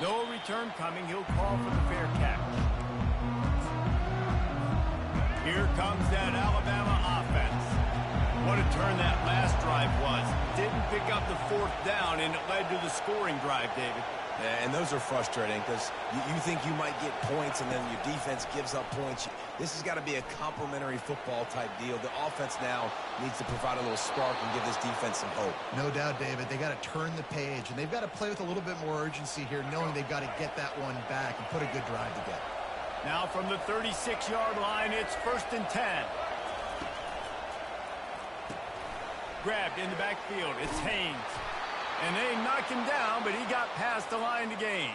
No return coming. He'll call for the fair catch. Here comes that Alabama offense. What a turn that last drive was. Didn't pick up the fourth down, and it led to the scoring drive, David. Yeah, and those are frustrating because you think you might get points and then your defense gives up points. This has got to be a complementary football type deal. The offense now needs to provide a little spark and give this defense some hope. No doubt, David. They got to turn the page, and they've got to play with a little bit more urgency here, knowing they've got to get that one back and put a good drive together. Now from the 36-yard line, it's 1st and 10. Grabbed in the backfield. It's Haynes. And they knocked him down, but he got past the line to gain.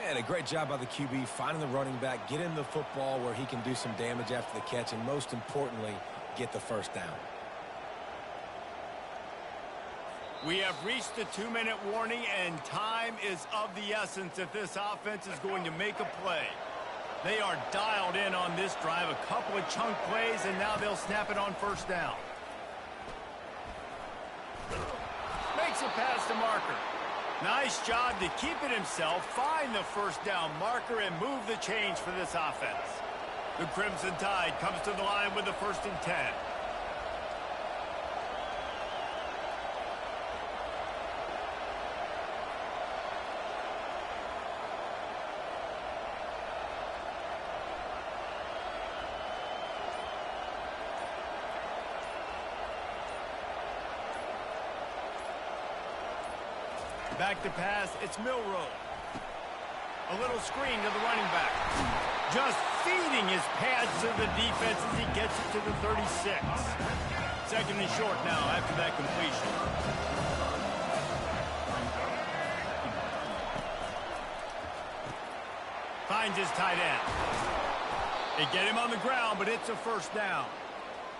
And a great job by the QB, finding the running back, get him the football where he can do some damage after the catch, and most importantly, get the first down. We have reached the 2-minute warning, and time is of the essence if this offense is going to make a play. They are dialed in on this drive, a couple of chunk plays, and now they'll snap it on first down. Makes it past the marker. Nice job to keep it himself, find the first down marker, and move the change for this offense. The Crimson Tide comes to the line with the 1st and 10. Back to pass, it's Milroe. A little screen to the running back. Just feeding his pads to the defense as he gets it to the 36. 2nd and short now after that completion. Finds his tight end. They get him on the ground, but it's a first down.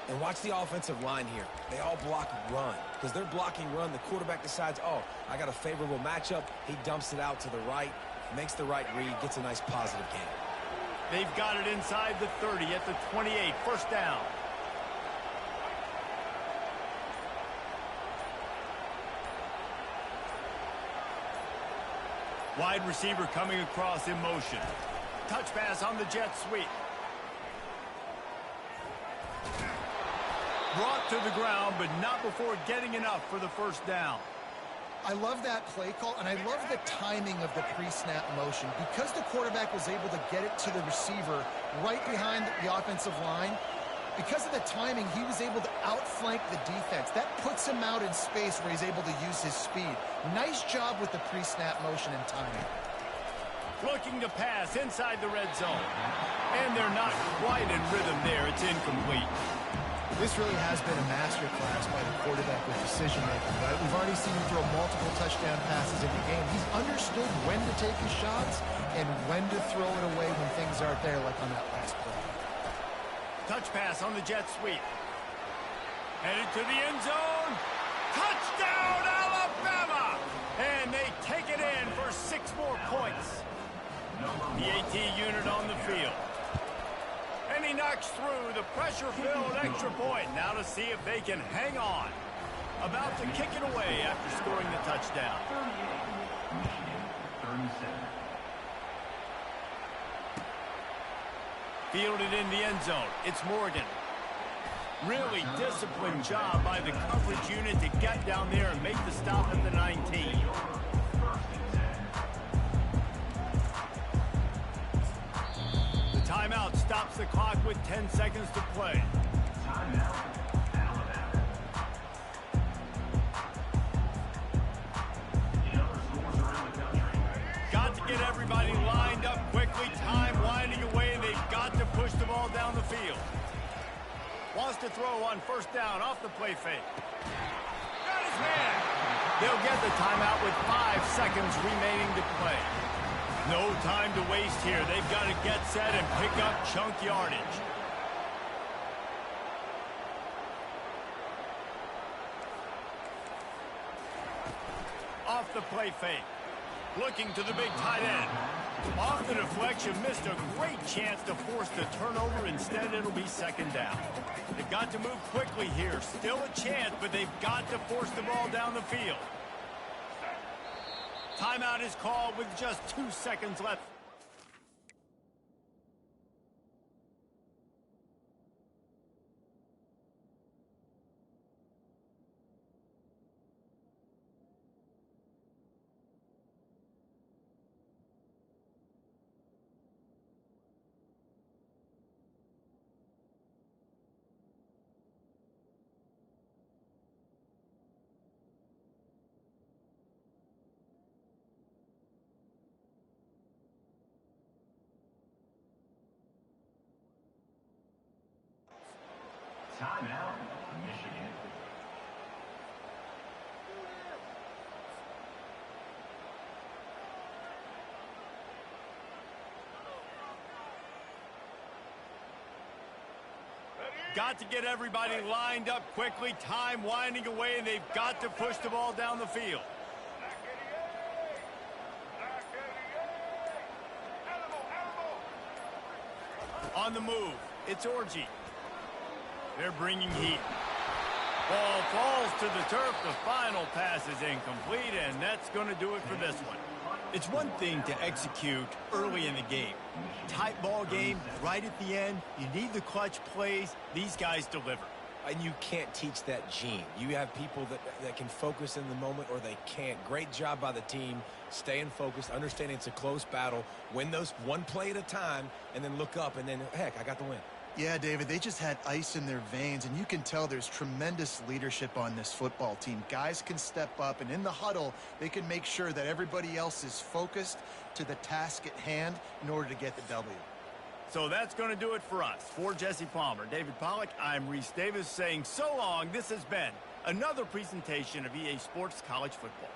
And watch the offensive line here. They all block run. Because they're blocking run, the quarterback decides, oh, I got a favorable matchup. He dumps it out to the right, makes the right read, gets a nice positive gain. They've got it inside the 30 at the 28. First down. Wide receiver coming across in motion. Touch pass on the jet sweep. Brought to the ground, but not before getting enough for the first down. I love that play call, and I love the timing of the pre-snap motion. Because the quarterback was able to get it to the receiver right behind the offensive line, because of the timing, he was able to outflank the defense. That puts him out in space where he's able to use his speed. Nice job with the pre-snap motion and timing. Looking to pass inside the red zone. And they're not quite in rhythm there. It's incomplete. This really has been a masterclass by the quarterback with decision-making, right? We've already seen him throw multiple touchdown passes in the game. He's understood when to take his shots and when to throw it away when things aren't there, like on that last play. Touch pass on the jet sweep. Headed to the end zone. Touchdown, Alabama! And they take it in for 6 more points. The AT unit on the field. And he knocks through the pressure-filled extra point. Now to see if they can hang on. About to kick it away after scoring the touchdown. 38, Michigan, 37. Fielded in the end zone. It's Morgan. Really disciplined job by the coverage unit to get down there and make the stop at the 19. The timeout stops the clock with 10 seconds to play. Timeout, Alabama. In other schools around the country. Got to get everybody lined up quickly. Time winding away, and they've got to push the ball down the field. Wants to throw on first down off the play fake. Got his man. They'll get the timeout with 5 seconds remaining to play. No time to waste here. They've got to get set and pick up chunk yardage. Off the play fake. Looking to the big tight end. Off the deflection, missed a great chance to force the turnover. Instead, it'll be second down. They've got to move quickly here. Still a chance, but they've got to force the ball down the field. Timeout is called with just 2 seconds left. Timeout, Michigan. Got to get everybody lined up quickly. Time winding away, and they've got to push the ball down the field. On the move, it's Orji. They're bringing heat. Ball falls to the turf. The final pass is incomplete, and that's going to do it for this one. It's one thing to execute early in the game. Tight ball game, right at the end. You need the clutch plays. These guys deliver. And you can't teach that gene. You have people that can focus in the moment or they can't. Great job by the team, staying focused, understanding it's a close battle, win those one play at a time, and then look up, and then, heck, I got the win. Yeah, David, they just had ice in their veins, and you can tell there's tremendous leadership on this football team. Guys can step up, and in the huddle, they can make sure that everybody else is focused to the task at hand in order to get the W. So that's going to do it for us. For Jesse Palmer, David Pollack, I'm Reese Davis saying so long. This has been another presentation of EA Sports College Football.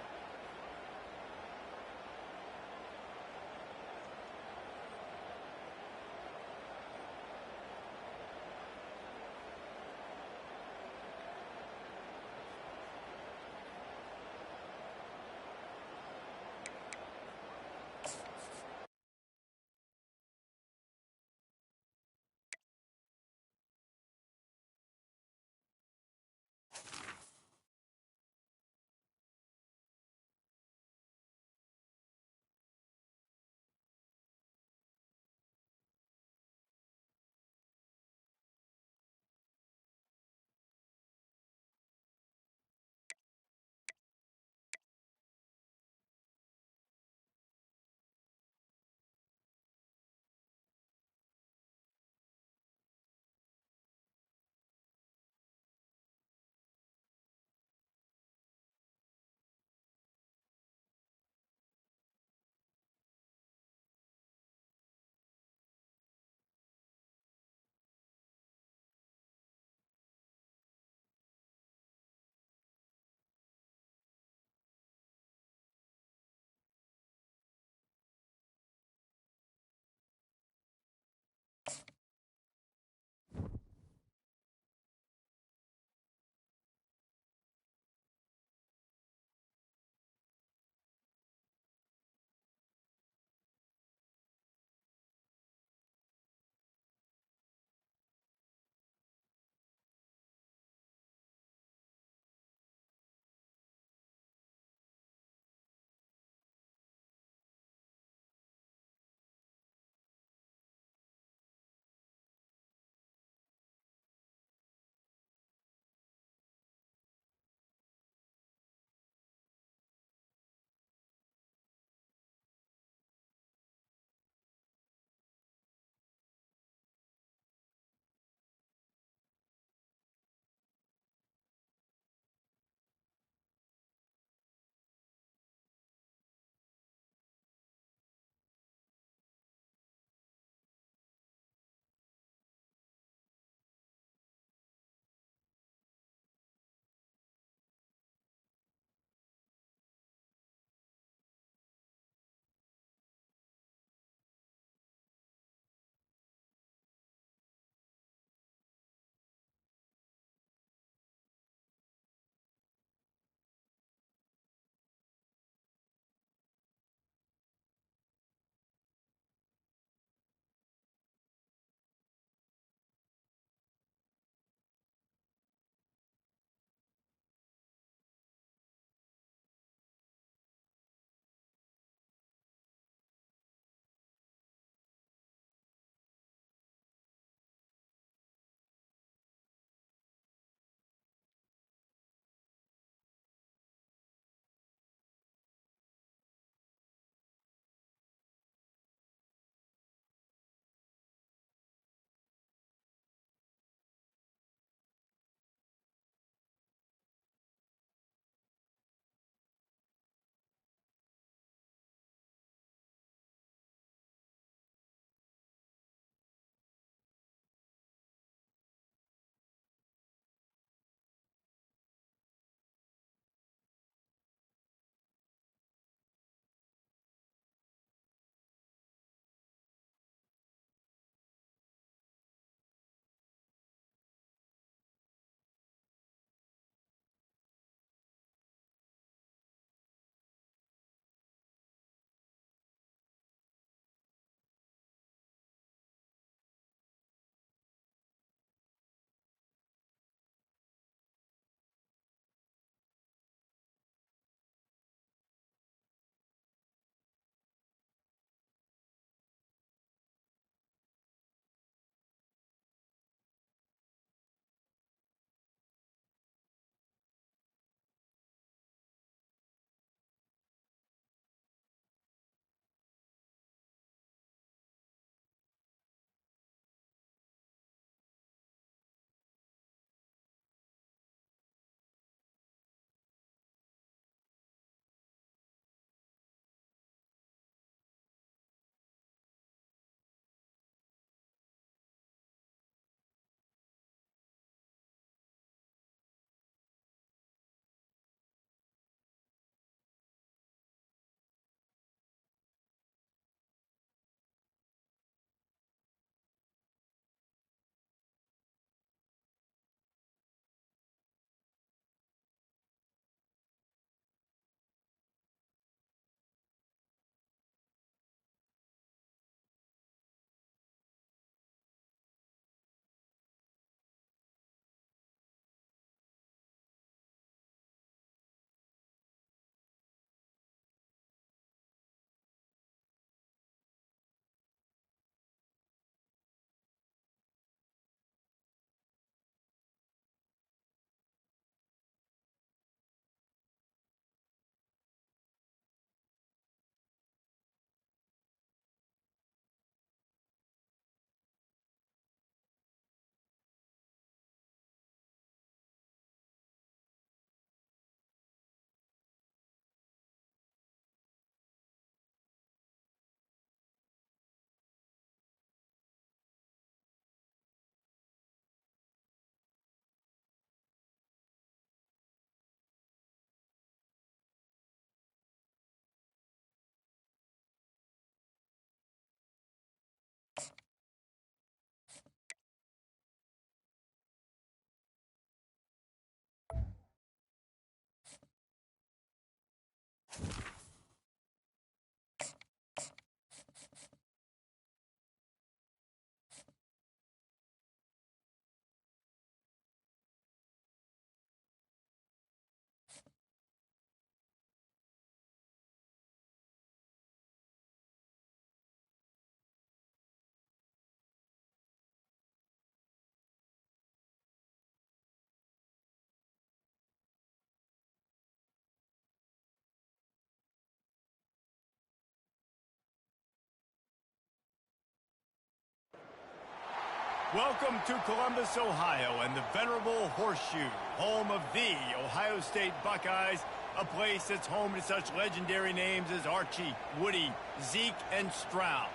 Welcome to Columbus, Ohio, and the venerable Horseshoe, home of the Ohio State Buckeyes, a place that's home to such legendary names as Archie, Woody, Zeke, and Stroud.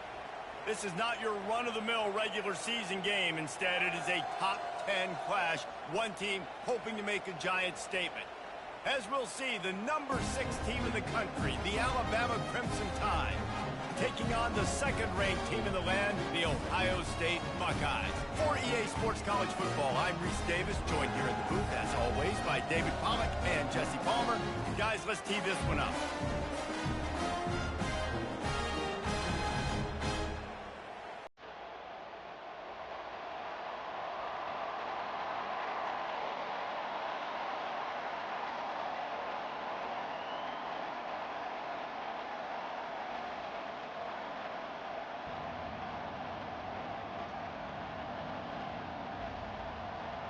This is not your run-of-the-mill regular season game. Instead, it is a top 10 clash, one team hoping to make a giant statement. As we'll see, the number 6 team in the country, the Alabama Crimson Tide, taking on the second-ranked team in the land, the Ohio State Buckeyes. For EA Sports College Football, I'm Reese Davis, joined here in the booth, as always, by David Pollack and Jesse Palmer. Guys, let's tee this one up.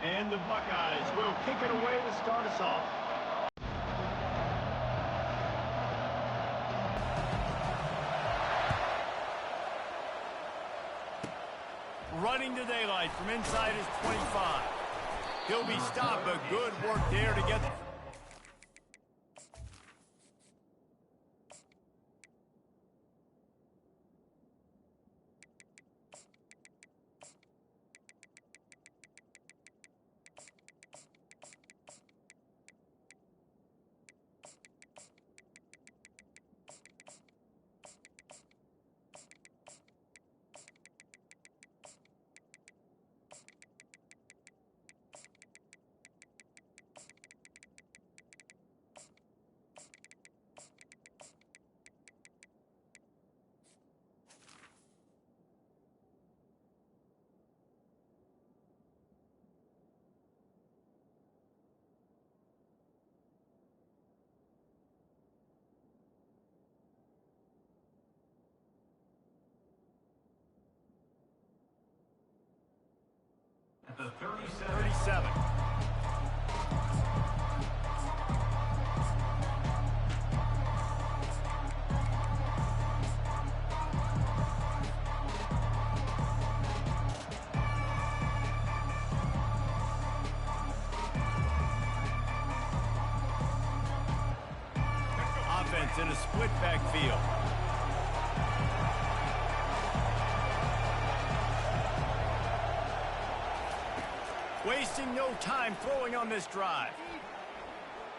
And the Buckeyes will kick it away to start us off. Running to daylight from inside his 25. He'll be stopped, but good work there to get... The 37. Offense in a split backfield. Wasting no time throwing on this drive.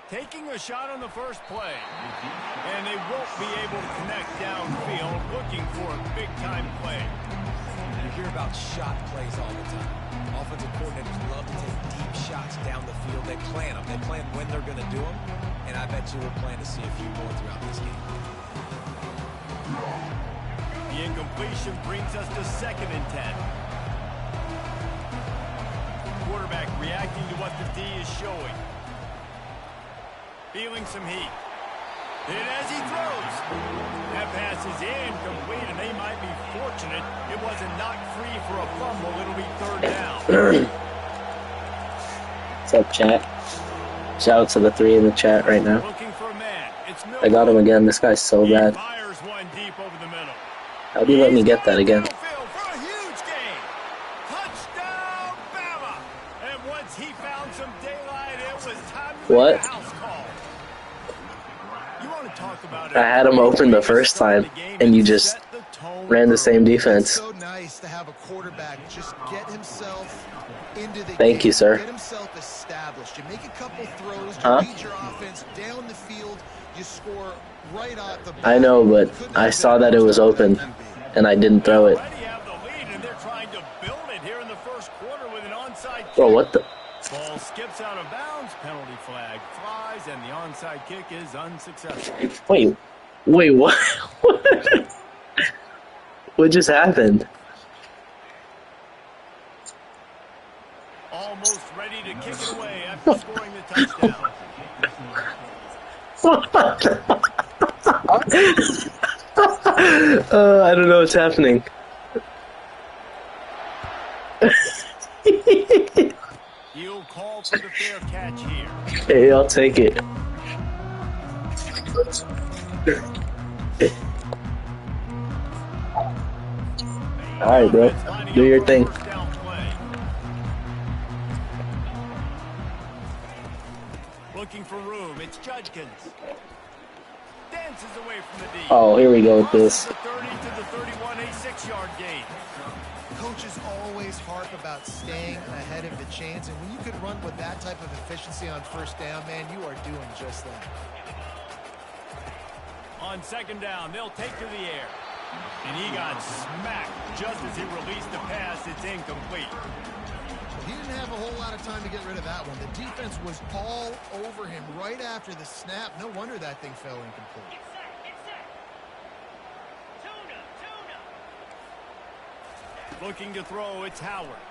Taking a shot on the first play. And they won't be able to connect downfield, looking for a big-time play. You hear about shot plays all the time. Offensive coordinators love to take deep shots down the field. They plan them. They plan when they're going to do them. And I bet you we'll plan to see a few more throughout this game. The incompletion brings us to 2nd and 10. Quarterback reacting to what the D is showing. Feeling some heat. And as he throws, that pass is incomplete, and they might be fortunate it wasn't knocked free for a fumble. It'll be 3rd down. What's up, chat? Shout out to the 3 in the chat right now. Looking for a man. It's I got him again. This guy's so He bad. fires one deep over the middle. How do you let me get that again? For a huge gain. Touchdown, Bama. And once he found some daylight, it was time to What? make a house call. You want to talk about I had him open the first time, and you just ran the same defense. So nice to have a quarterback just get himself into the Thank you, sir. Get himself established. You make a couple throws, you Huh? lead your offense down the field, you score right off the bat. I know, but I saw that it was open, and I didn't throw it. Already have the lead, and they're trying to build it here in the first quarter with an onside kick. Bro, what the? Ball skips out of bounds, penalty flag flies, and the onside kick is unsuccessful. Wait, what? What just happened? Almost ready to kick it away after scoring the touchdown. I don't know what's happening. He'll call for the fair catch here. Hey, I'll take it. Alright, bro. Do your thing. First down play. Looking for room. It's Judkins. Dances away from the D. Oh, here we go with Crosses this. the 30 to the 31, a 6-yard gain. Coaches always harp about staying ahead of the chains, and when you could run with that type of efficiency on first down, man, you are doing just that. On second down, they'll take to the air. And he got smacked just as he released the pass. It's incomplete. He didn't have a whole lot of time to get rid of that one. The defense was all over him right after the snap. No wonder that thing fell incomplete. Looking to throw, it's Howard.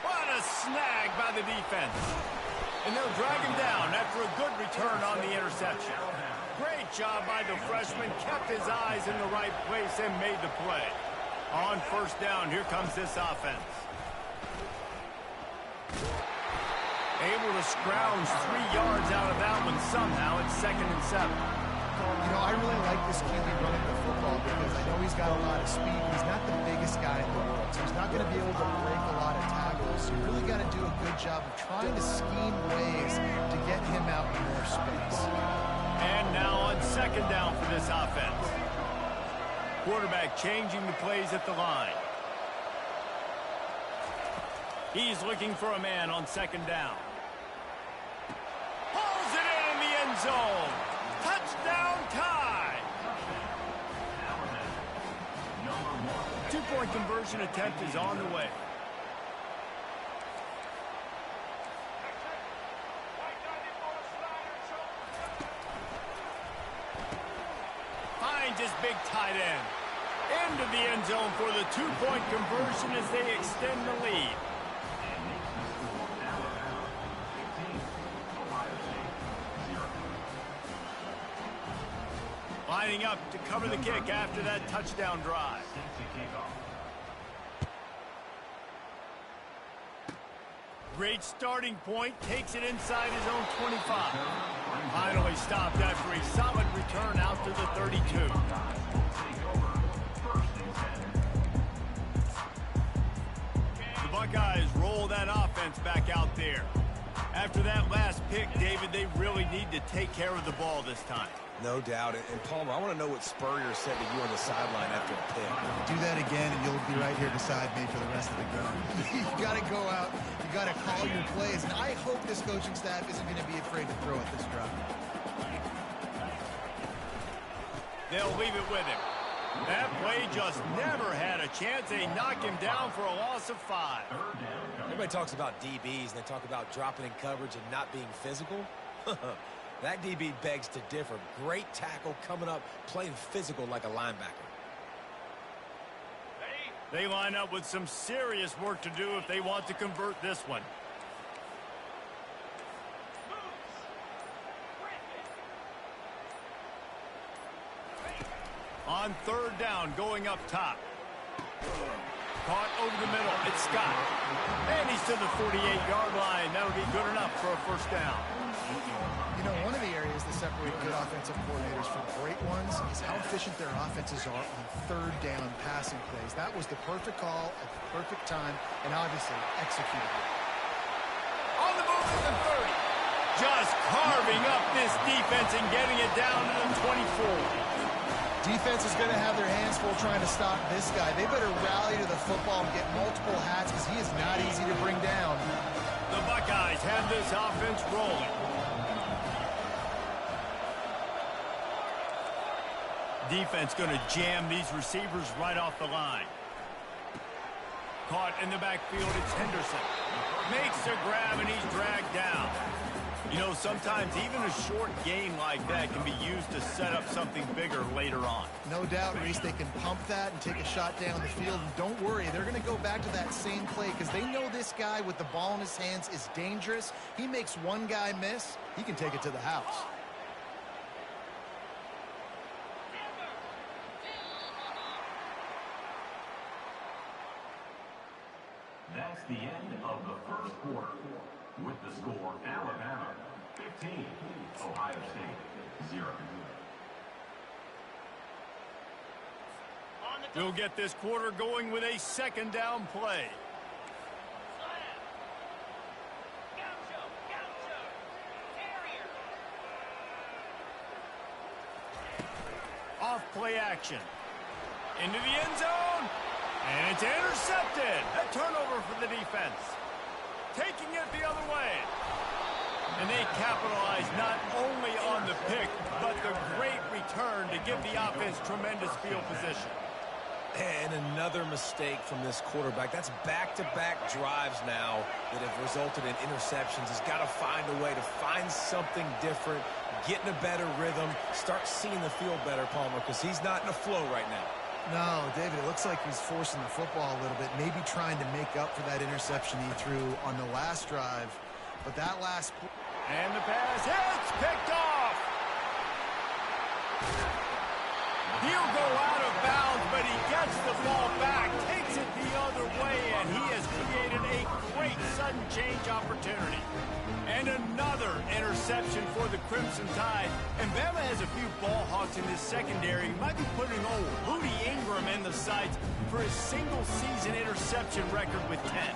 What a snag by the defense. And they'll drag him down after a good return on the interception. Great job by the freshman. Kept his eyes in the right place and made the play. On first down, here comes this offense. Able to scrounge 3 yards out of that one somehow. It's 2nd and 7. You know, I really like this QB running the football because I know he's got a lot of speed. He's not the biggest guy in the world, so he's not going to be able to break a lot of tackles. So you really got to do a good job of trying to scheme ways to get him out in more space. And now on second down for this offense. Quarterback changing the plays at the line. He's looking for a man on second down. Pulls it in the end zone. Touchdown tie. 2-point conversion attempt is on the way. Finds his big tight end. Into the end zone for the 2-point conversion as they extend the lead. Lining up to cover the kick after that touchdown drive. Great starting point. Takes it inside his own 25. Finally stopped after a solid return out to the 32. The Buckeyes roll that offense back out there. After that last pick, David, they really need to take care of the ball this time. No doubt. And Palmer, I want to know what Spurrier said to you on the sideline after the pick. Do that again, and you'll be right here beside me for the rest of the game. You got to go out. You got to call your plays. And I hope this coaching staff isn't going to be afraid to throw at this drive. They'll leave it with him. That play just never had a chance. They knock him down for a loss of 5. Everybody talks about DBs, and they talk about dropping in coverage and not being physical. That DB begs to differ. Great tackle coming up, playing physical like a linebacker. They line up with some serious work to do if they want to convert this one. On third down, going up top. Caught over the middle. It's Scott. And he's to the 48-yard line. That'll be good enough for a first down. You know, one of the areas that separate good offensive coordinators from great ones is how efficient their offenses are on third down passing plays. That was the perfect call at the perfect time and obviously executed it. On the move to the 30. Just carving up this defense and getting it down to the 24. Defense is going to have their hands full trying to stop this guy. They better rally to the football and get multiple hats because he is not easy to bring down. The Buckeyes have this offense rolling. Defense going to jam these receivers right off the line. Caught in the backfield, it's Henderson. Makes a grab and he's dragged down. You know, sometimes even a short gain like that can be used to set up something bigger later on. No doubt, Reese, they can pump that and take a shot down the field. And don't worry, they're going to go back to that same play because they know this guy with the ball in his hands is dangerous. He makes one guy miss, he can take it to the house. That's the end of the first quarter. With the score, Alabama 15, Ohio State 0. We'll get this quarter going with a second down play. play action. Into the end zone. And it's intercepted. A turnover for the defense. Taking it the other way. And they capitalize not only on the pick, but the great return to give the offense tremendous field position. And another mistake from this quarterback. That's back-to-back drives now that have resulted in interceptions. He's got to find a way to find something different, get in a better rhythm, start seeing the field better, Palmer, because he's not in a flow right now. No, David, it looks like he's forcing the football a little bit, maybe trying to make up for that interception he threw on the last drive. But that last... And the pass hits, picked off. He'll go out of bounds, but he gets the ball back, takes it the other way, and he has created a great sudden change opportunity. And another interception for the Crimson Tide. And Bama has a few ball hawks in this secondary. He might be putting old Rudy Ingram in the sights for his single-season interception record with 10.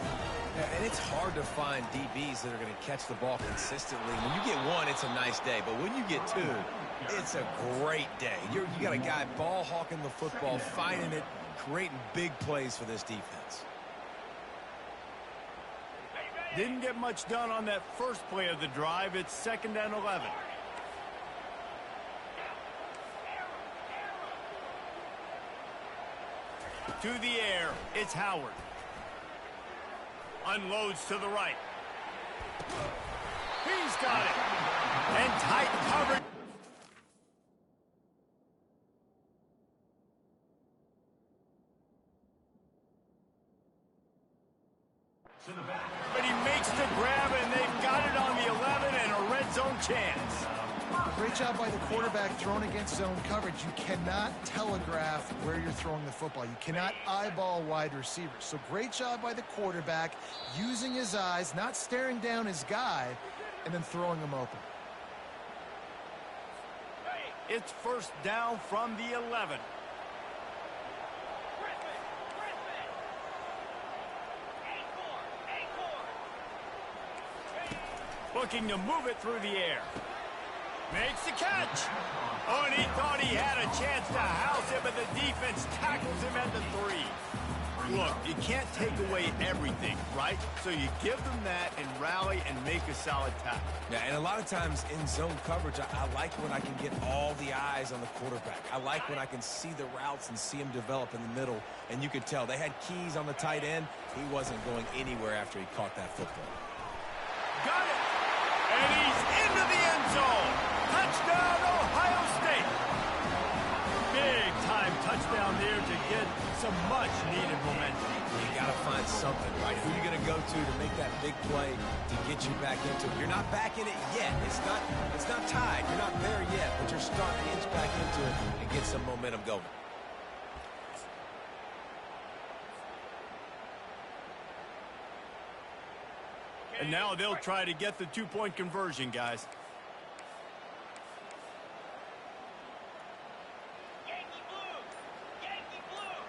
And it's hard to find DBs that are going to catch the ball consistently. When you get one, it's a nice day. But when you get two, it's a great day. You got a guy ball hawking the football, finding it, creating big plays for this defense. Didn't get much done on that first play of the drive. It's 2nd and 11. To the air, it's Howard. Unloads to the right. He's got it. And tight coverage. But he makes the grab, and they've got it on the 11 and a red zone chance. Great job by the quarterback throwing against zone coverage. You cannot telegraph where you're throwing the football. You cannot eyeball wide receivers. So great job by the quarterback using his eyes, not staring down his guy, and then throwing him open. It's 1st down from the 11. Looking to move it through the air. Makes the catch. Oh, and he thought he had a chance to house him, but the defense tackles him at the 3. Look, you can't take away everything, right? So you give them that and rally and make a solid tackle. Yeah, and a lot of times in zone coverage, I like when I can get all the eyes on the quarterback. I like when I can see the routes and see him develop in the middle. And you could tell they had keys on the tight end. He wasn't going anywhere after he caught that football. Got it. And he's into the end zone. Touchdown, Ohio State. Big-time touchdown there to get some much-needed momentum. You got to find something, right? Who are you going to go to make that big play to get you back into it? You're not back in it yet. It's not tied. You're not there yet, but you're starting to inch back into it and get some momentum going. And now they'll try to get the 2-point conversion, guys. Yankee blue! Yankee blue!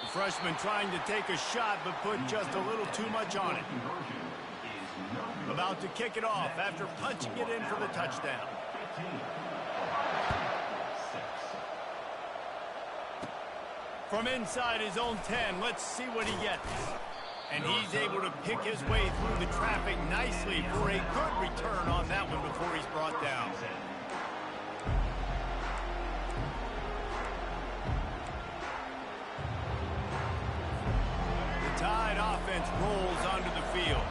The freshman trying to take a shot, but put just a little too much on it. About to kick it off after punching it in for the touchdown. From inside his own 10, let's see what he gets. And he's able to pick his way through the traffic nicely for a good return on that one before he's brought down. The Tide offense rolls onto the field.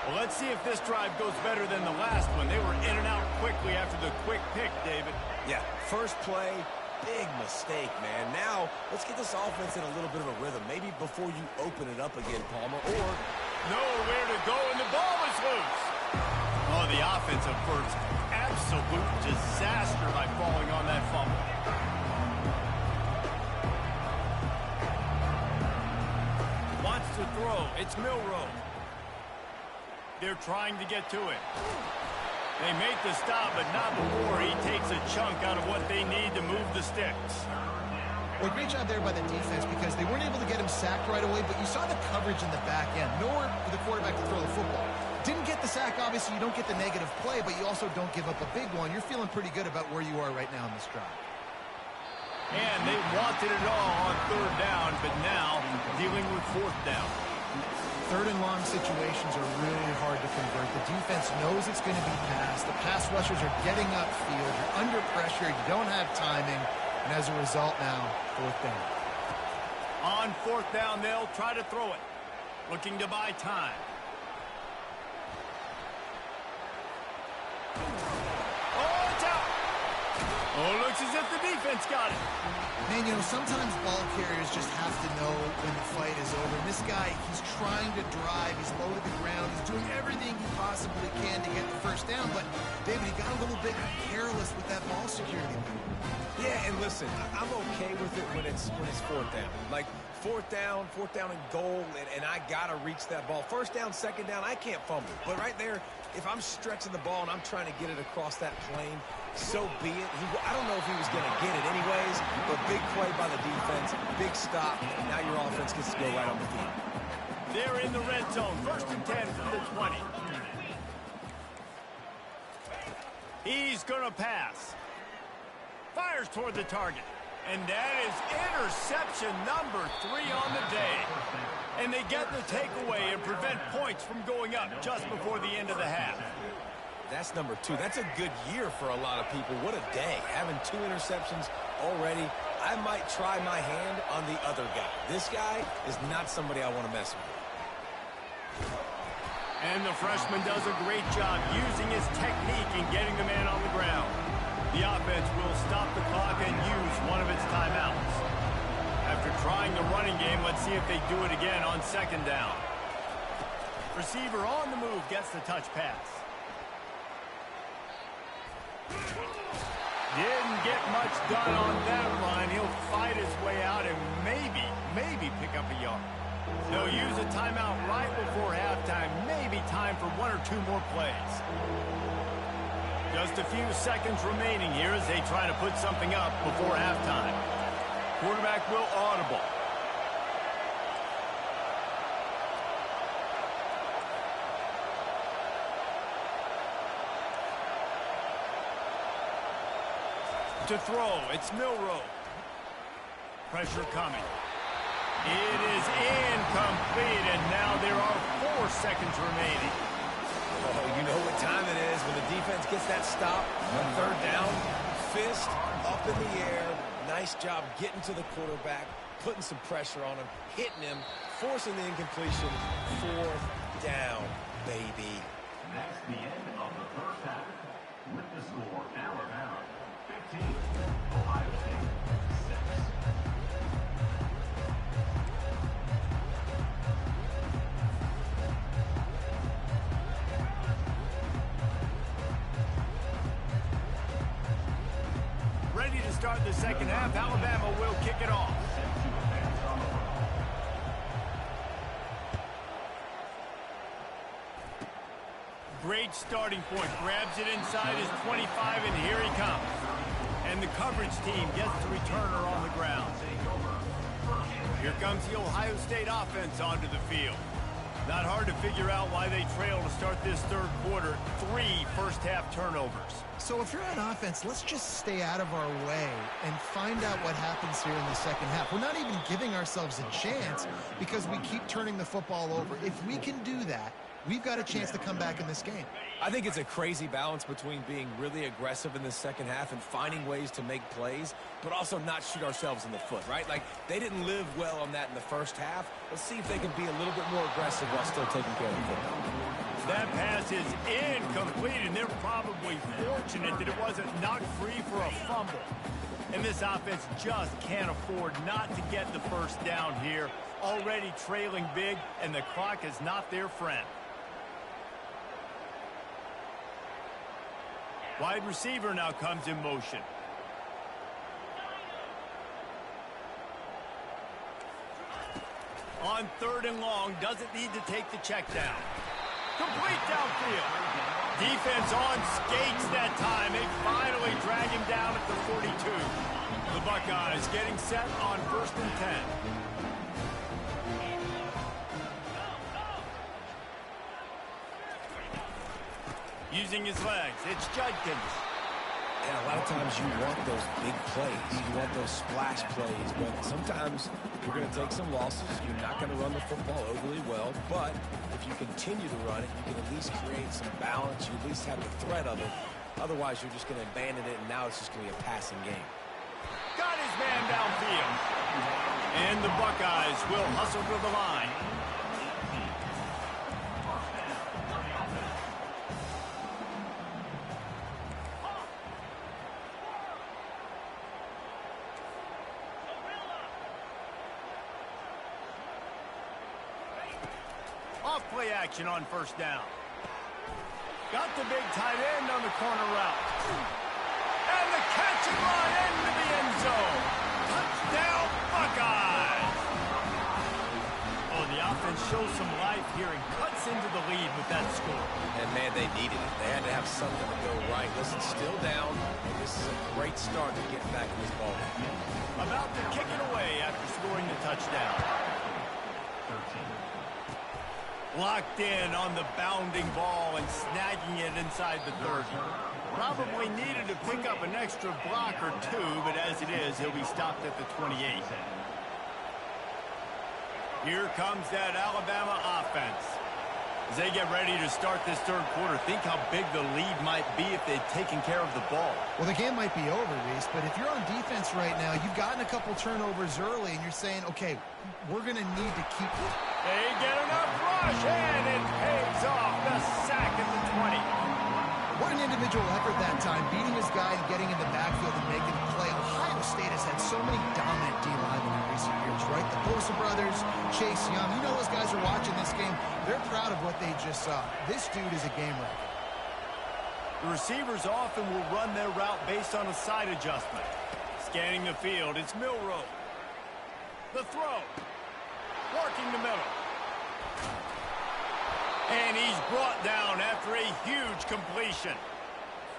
Well, let's see if this drive goes better than the last one. They were in and out quickly after the quick pick, David. Yeah, first play. Big mistake, man. Now, let's get this offense in a little bit of a rhythm. Maybe before you open it up again, Palmer, or... Nowhere to go, and the ball is loose. Oh, the offensive first. Absolute disaster by falling on that fumble. Wants to throw. It's Milroe. They're trying to get to it. They make the stop, but not before he takes a chunk out of what they need to move the sticks. Well, great job there by the defense because they weren't able to get him sacked right away, but you saw the coverage in the back end. Nowhere for the quarterback to throw the football. Didn't get the sack, obviously you don't get the negative play, but you also don't give up a big one. You're feeling pretty good about where you are right now in this drive. And they wanted it all on third down, but now dealing with fourth down. Third and long situations are really hard to convert. The defense knows it's going to be passed. The pass rushers are getting upfield. You're under pressure. You don't have timing. And as a result now, fourth down. On fourth down, they'll try to throw it. Looking to buy time. Oh, it's out. Oh, looks as if the defense got it. Man, you know, sometimes ball carriers just have to know when the fight is over. And this guy, he's trying to drive. He's low to the ground. He's doing everything he possibly can to get the first down. But, David, he got a little bit careless with that ball security. Yeah, and listen, I'm okay with it when it's fourth down. Like, fourth down and goal, and I got to reach that ball. First down, second down, I can't fumble. But right there, if I'm stretching the ball and I'm trying to get it across that plane, so be it. I don't know if he was going to get it anyways, but big play by the defense, big stop. Now your offense gets to go right on the field. They're in the red zone. First and 10 from the 20. He's going to pass. Fires toward the target. And that is interception number 3 on the day. And they get the takeaway and prevent points from going up just before the end of the half. That's number 2. That's a good year for a lot of people. What a day. Having 2 interceptions already. I might try my hand on the other guy. This guy is not somebody I want to mess with. And the freshman does a great job using his technique and getting the man on the ground. The offense will stop the clock and use one of its timeouts. After trying the running game, let's see if they do it again on second down. Receiver on the move gets the touch pass. Didn't get much done on that line. He'll fight his way out and maybe pick up a yard. They'll use a timeout right before halftime. Maybe time for 1 or 2 more plays. Just a few seconds remaining here as they try to put something up before halftime. Quarterback will audible. To throw, it's Milroe. Pressure coming. It is incomplete, and now there are 4 seconds remaining. Oh, you know what time it is when the defense gets that stop on third down. Fist up in the air. Nice job getting to the quarterback, putting some pressure on him, hitting him, forcing the incompletion. Fourth down, baby. That's the end of the first half. With the score, Alabama 15, Ohio State 6. Ready to start the second half. Alabama will kick it off. Great starting point. Grabs it inside his 25, and here he comes. And the coverage team gets the returner on the ground. Here comes the Ohio State offense onto the field. Not hard to figure out why they trail to start this third quarter. 3 first-half turnovers. So if you're on offense, let's just stay out of our way and find out what happens here in the second half. We're not even giving ourselves a chance because we keep turning the football over. If we can do that, we've got a chance to come back in this game. I think it's a crazy balance between being really aggressive in the second half and finding ways to make plays, but also not shoot ourselves in the foot, right? Like, they didn't live well on that in the first half. Let's see if they can be a little bit more aggressive while still taking care of the football. That pass is incomplete, and they're probably fortunate that it wasn't knocked free for a fumble. And this offense just can't afford not to get the first down here. Already trailing big, and the clock is not their friend. Wide receiver now comes in motion. On third and long, doesn't need to take the check down. Complete downfield. Defense on skates that time. They finally drag him down at the 42. The Buckeyes getting set on first and 10. Using his legs, it's Judkins. And a lot of times you want those big plays. You want those splash plays. But sometimes you're going to take some losses. You're not going to run the football overly well. But if you continue to run it, you can at least create some balance. You at least have the threat of it. Otherwise, you're just going to abandon it, and now it's just going to be a passing game. Got his man downfield. And the Buckeyes will hustle to the line. Off play action on first down. Got the big tight end on the corner route. And the catch and run into the end zone. Touchdown, Buckeyes. Oh, the offense shows some life here and cuts into the lead with that score. And, man, they needed it. They had to have something to go right. Listen, still down, and this is a great start to get back in this ball game. About to kick it away after scoring the touchdown. 13. Locked in on the bounding ball and snagging it inside the 30. Probably needed to pick up an extra block or two, but as it is, he'll be stopped at the 28. Here comes that Alabama offense. As they get ready to start this third quarter, think how big the lead might be if they'd taken care of the ball. Well, the game might be over, Reese, but if you're on defense right now, you've gotten a couple turnovers early, and you're saying, okay, we're going to need to keep it. They get enough rush, and it pays off. The sack at the 20. What an individual effort that time, beating his guy and getting in the backfield and making a play. Ohio State has had so many dominant D-linemen in recent years, right? The Bosa brothers, Chase Young. You know those guys are watching this game. They're proud of what they just saw. This dude is a game wrecker. The receivers often will run their route based on a side adjustment. Scanning the field, it's Milroe. The throw. Working the middle. And he's brought down after a huge completion.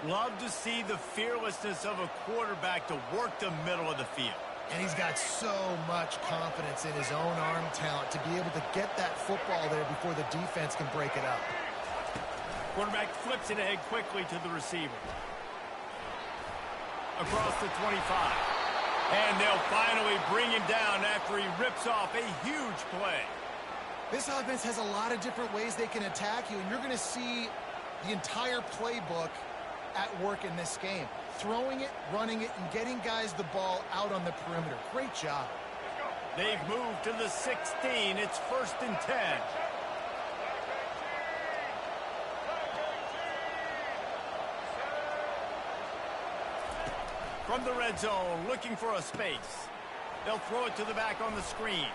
Love to see the fearlessness of a quarterback to work the middle of the field. And he's got so much confidence in his own arm talent to be able to get that football there before the defense can break it up. Quarterback flips it ahead quickly to the receiver. Across the 25. And they'll finally bring him down after he rips off a huge play. This offense has a lot of different ways they can attack you, and you're going to see the entire playbook at work in this game. Throwing it, running it, and getting guys the ball out on the perimeter. Great job. They've moved to the 16. It's 1st and 10. From the red zone, looking for a space. They'll throw it to the back on the screen.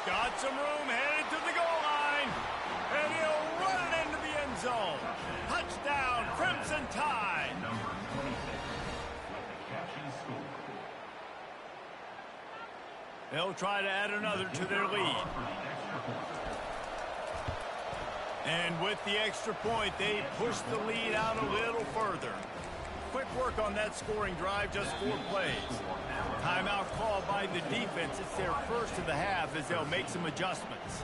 Got some room, headed to the goal line. And he'll run it into the end zone. Touchdown, Crimson Tide. Number 26 with the catch and score. They'll try to add another to their lead. And with the extra point, they push the lead out a little further. Quick work on that scoring drive, just 4 plays. Timeout call by the defense. It's their first of the half as they'll make some adjustments.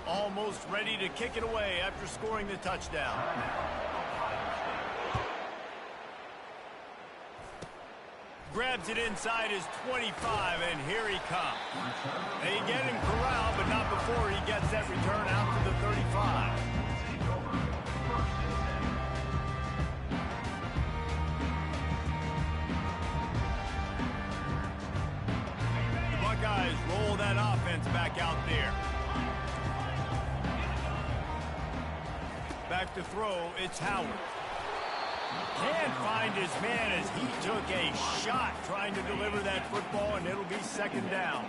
Almost ready to kick it away after scoring the touchdown. Grabs it inside his 25, and here he comes. They get him corralled, but not before he gets that return out to the 35. Buckeyes roll that offense back out there. Back to throw, it's Howard. Can't find his man as he took a shot trying to deliver that football, and it'll be 2nd down.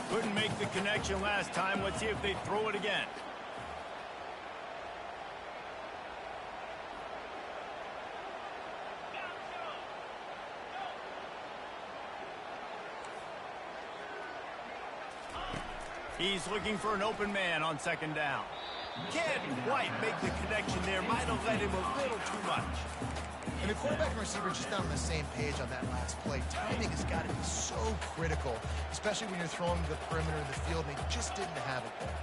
Couldn't make the connection last time. Let's see if they throw it again. He's looking for an open man on 2nd down. Can't quite make the connection there. Might have led him a little too much. And the quarterback and receiver just not on the same page on that last play. Timing has got to be so critical, especially when you're throwing to the perimeter of the field, and they just didn't have it there.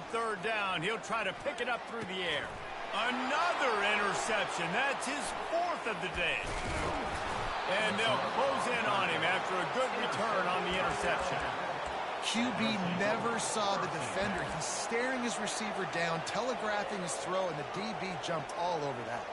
on third down. He'll try to pick it up through the air. Another interception. That's his fourth of the day. And they'll close in on him after a good return on the interception. QB never saw the defender. He's staring his receiver down, telegraphing his throw, and the DB jumped all over that.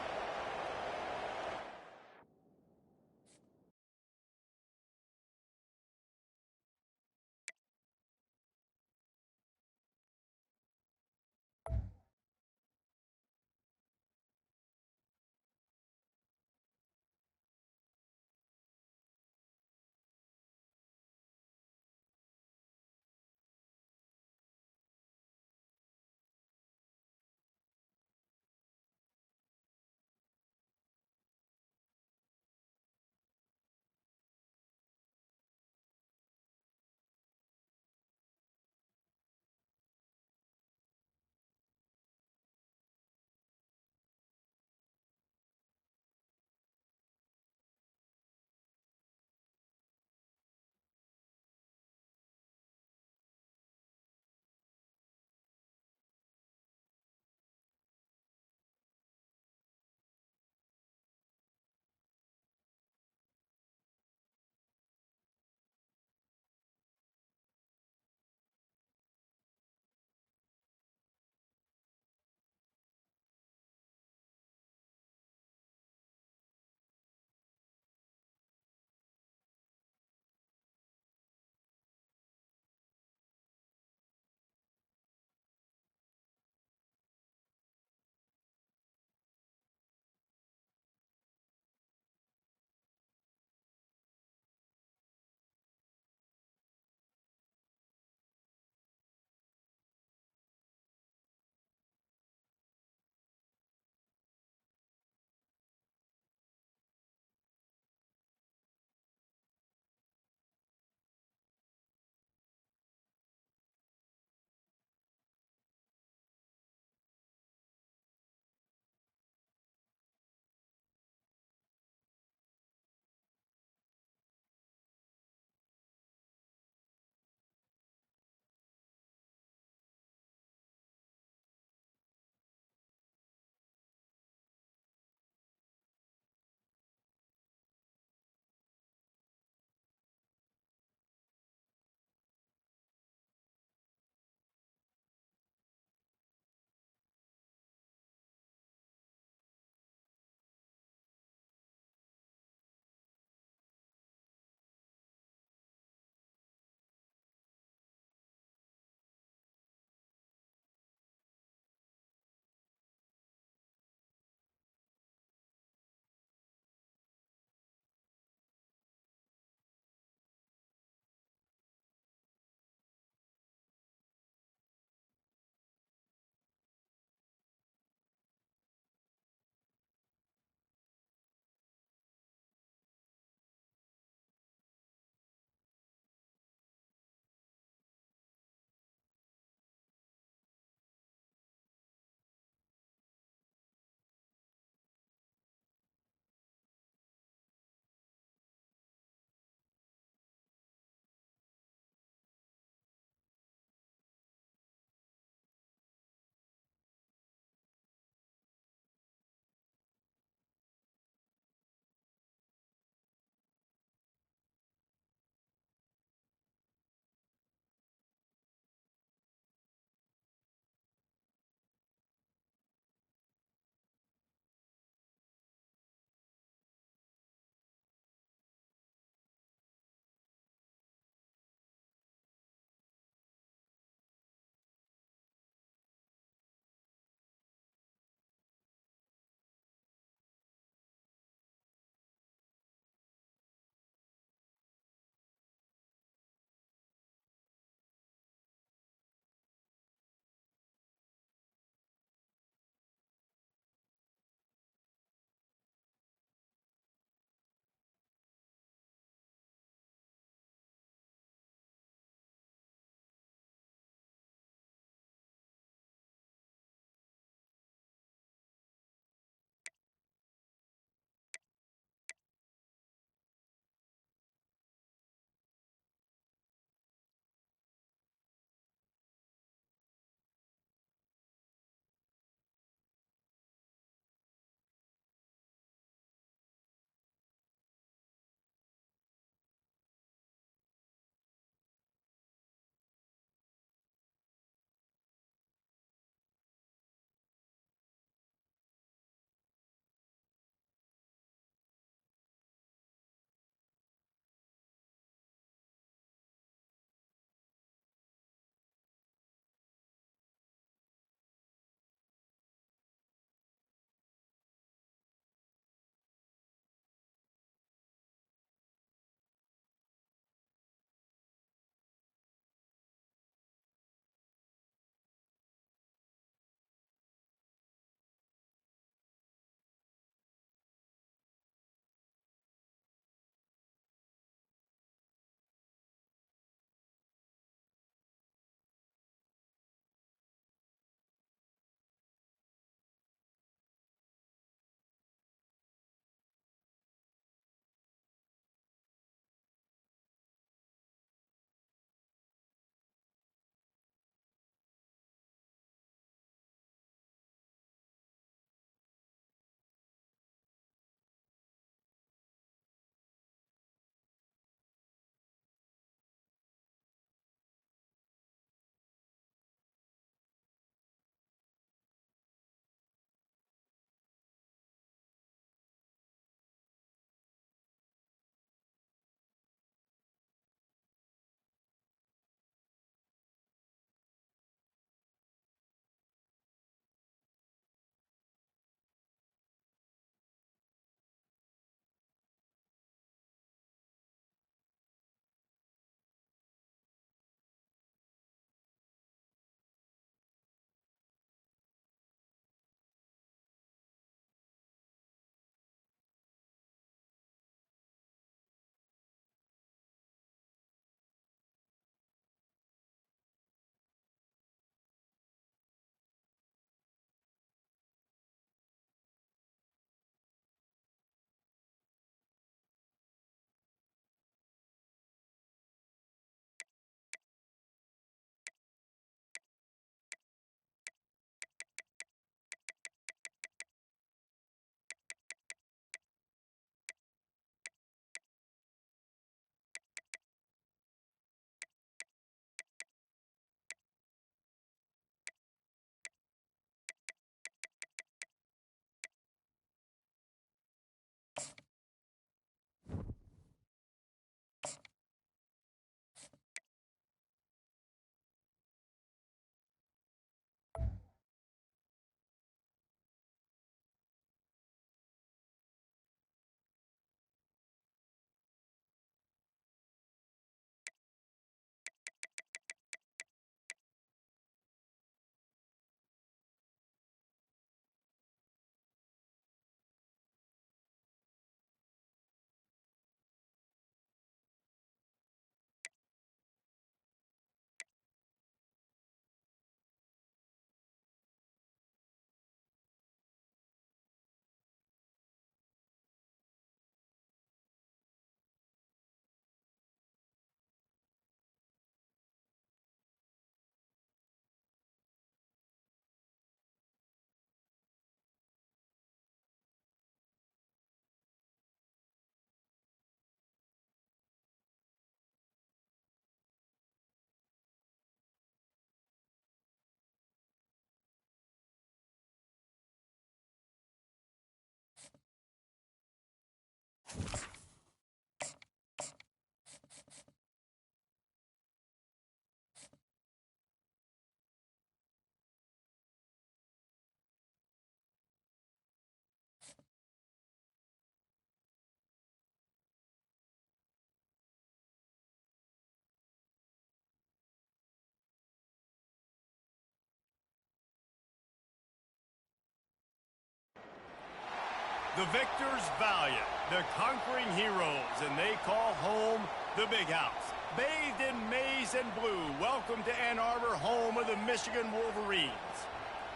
The victors valiant, the conquering heroes, and they call home the Big House. Bathed in maize and blue, welcome to Ann Arbor, home of the Michigan Wolverines.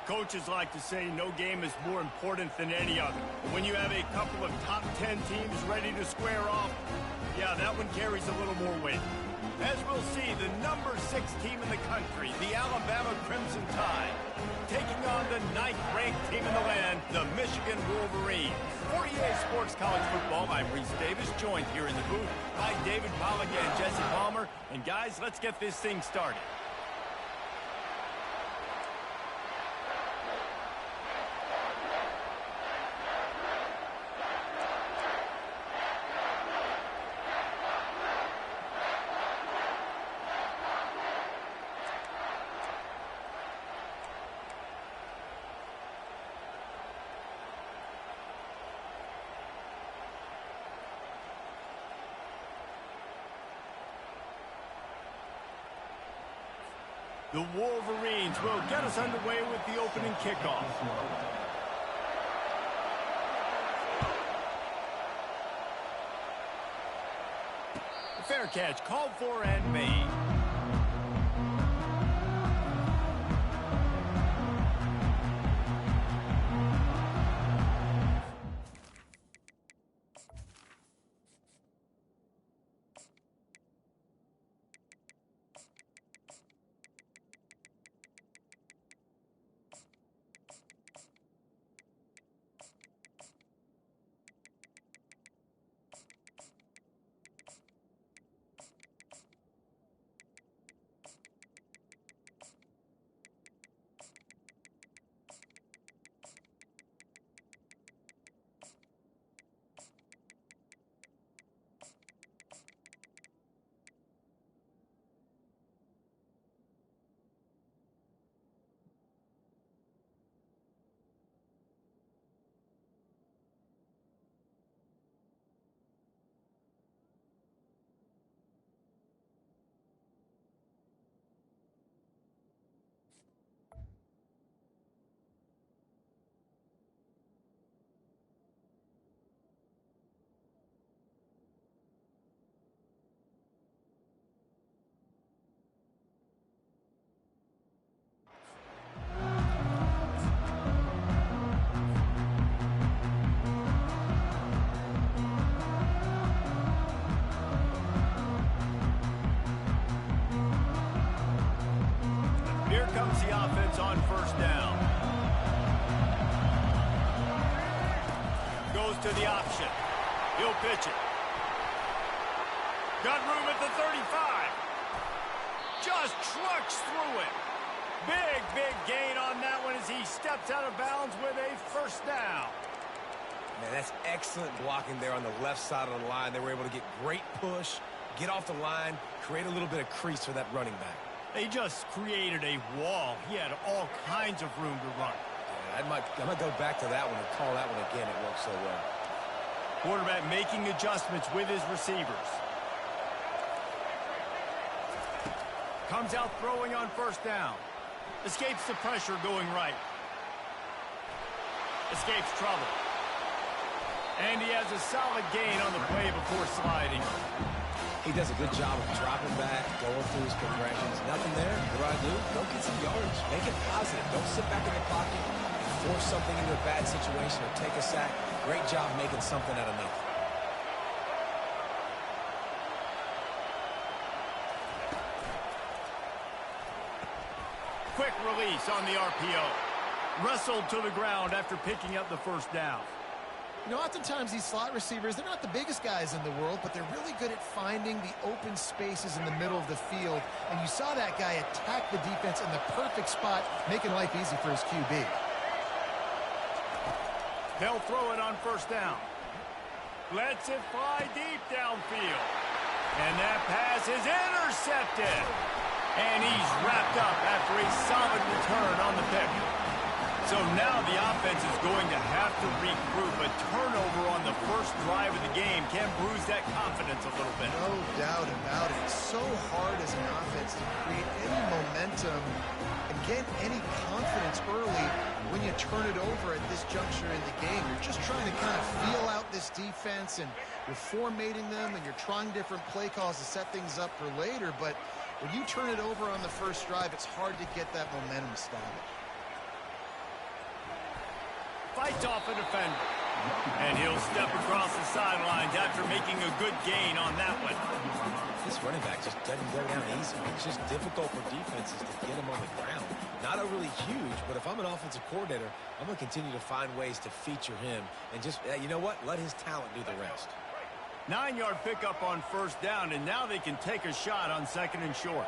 Coaches like to say no game is more important than any other. When you have a couple of top 10 teams ready to square off, yeah, that one carries a little more weight. As we'll see, the number 6 team in the country, the Alabama Crimson Tide, taking on the 9th-ranked team in the land, the Michigan Wolverines. For EA Sports College Football, I'm Reese Davis, joined here in the booth by David Pollack and Jesse Palmer. And guys, let's get this thing started. The Wolverines will get us underway with the opening kickoff. Fair catch called for and made. Comes the offense on first down. Goes to the option. He'll pitch it. Got room at the 35. Just trucks through it. Big gain on that one as he steps out of bounds with a first down. Man, that's excellent blocking there on the left side of the line. They were able to get great push, get off the line, create a little bit of crease for that running back. They just created a wall. He had all kinds of room to run. Yeah, I might go back to that one and call that one again. It worked so well. Quarterback making adjustments with his receivers. Comes out throwing on first down. Escapes the pressure going right. Escapes trouble. And he has a solid gain on the play before sliding. He does a good job of dropping back, going through his progressions. Nothing there. What do? Go get some yards. Make it positive. Don't sit back in the pocket and force something into a bad situation or take a sack. Great job making something out of nothing. Quick release on the RPO. Wrestled to the ground after picking up the first down. You know, oftentimes these slot receivers, they're not the biggest guys in the world, but they're really good at finding the open spaces in the middle of the field. And you saw that guy attack the defense in the perfect spot, making life easy for his QB. They'll throw it on first down. Lets it fly deep downfield. And that pass is intercepted. And he's wrapped up after a solid return on the pick. So now the offense is going to have to regroup. A turnover on the first drive of the game can bruise that confidence a little bit. No doubt about it. It's so hard as an offense to create any momentum and get any confidence early when you turn it over at this juncture in the game. You're just trying to kind of feel out this defense, and you're formatting them, and you're trying different play calls to set things up for later. But when you turn it over on the first drive, it's hard to get that momentum started. Fights off a defender. And he'll step across the sidelines after making a good gain on that one. This running back just doesn't go down easy. It's just difficult for defenses to get him on the ground. Not overly huge, but if I'm an offensive coordinator, I'm going to continue to find ways to feature him. And just, you know what? Let his talent do the rest. 9-yard pickup on first down, and now they can take a shot on second and short.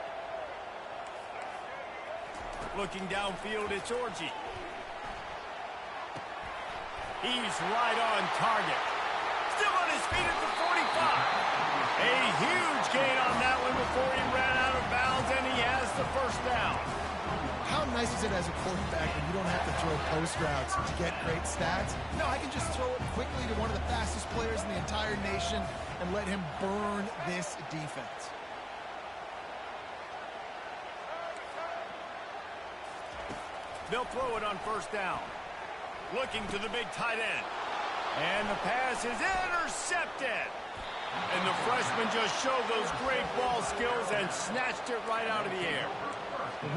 Looking downfield, it's Orji. He's right on target. Still on his feet at the 45. A huge gain on that one before he ran out of bounds, and he has the first down. How nice is it as a quarterback when you don't have to throw post routes to get great stats? No, I can just throw it quickly to one of the fastest players in the entire nation and let him burn this defense. They'll throw it on first down. Looking to the big tight end. And the pass is intercepted. And the freshman just showed those great ball skills and snatched it right out of the air.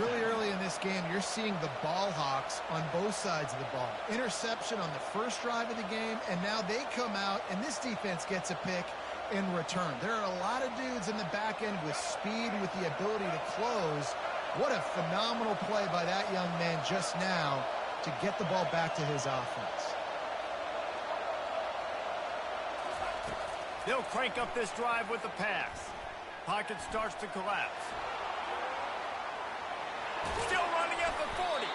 Really early in this game, you're seeing the ball hawks on both sides of the ball. Interception on the first drive of the game, and now they come out, and this defense gets a pick in return. There are a lot of dudes in the back end with speed, with the ability to close. What a phenomenal play by that young man just now to get the ball back to his offense. They'll crank up this drive with the pass. Pocket starts to collapse. Still running at the 40.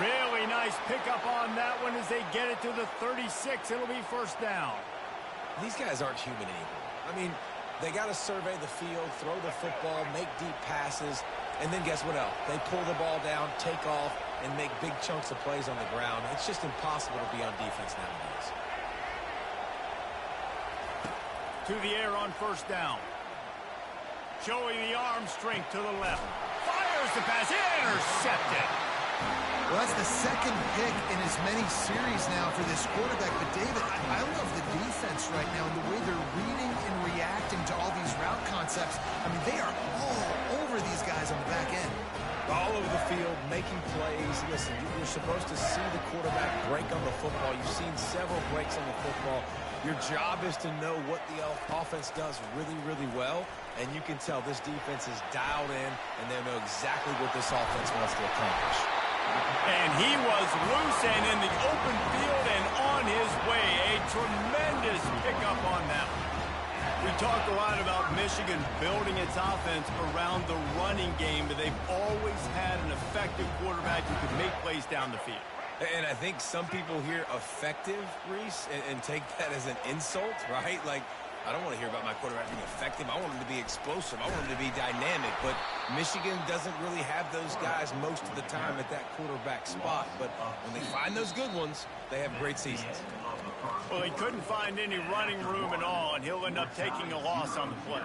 Really nice pickup on that one as they get it to the 36. It'll be first down. These guys aren't human anymore. I mean, they got to survey the field, throw the football, make deep passes, and then guess what else? They pull the ball down, take off, and make big chunks of plays on the ground. It's just impossible to be on defense nowadays. To the air on first down. Showing the arm strength to the left. Fires the pass. Intercepted. Well, that's the second pick in as many series now for this quarterback. But, David, I love the defense right now and the way they're reading and reacting to all these route concepts. I mean, they are all over these guys on the back end. All over the field, making plays. Listen, you're supposed to see the quarterback break on the football. You've seen several breaks on the football. Your job is to know what the offense does really, really well, and you can tell this defense is dialed in, and they know exactly what this offense wants to accomplish. And he was loose and in the open field and on his way. A tremendous pickup on that one. We talked a lot about Michigan building its offense around the running game, but they've always had an effective quarterback who could make plays down the field. And I think some people hear effective, Reese, and take that as an insult, right? Like, I don't want to hear about my quarterback being effective. I want him to be explosive. I want him to be dynamic. But Michigan doesn't really have those guys most of the time at that quarterback spot. But when they find those good ones, they have great seasons. Well, he couldn't find any running room at all, and he'll end up taking a loss on the play.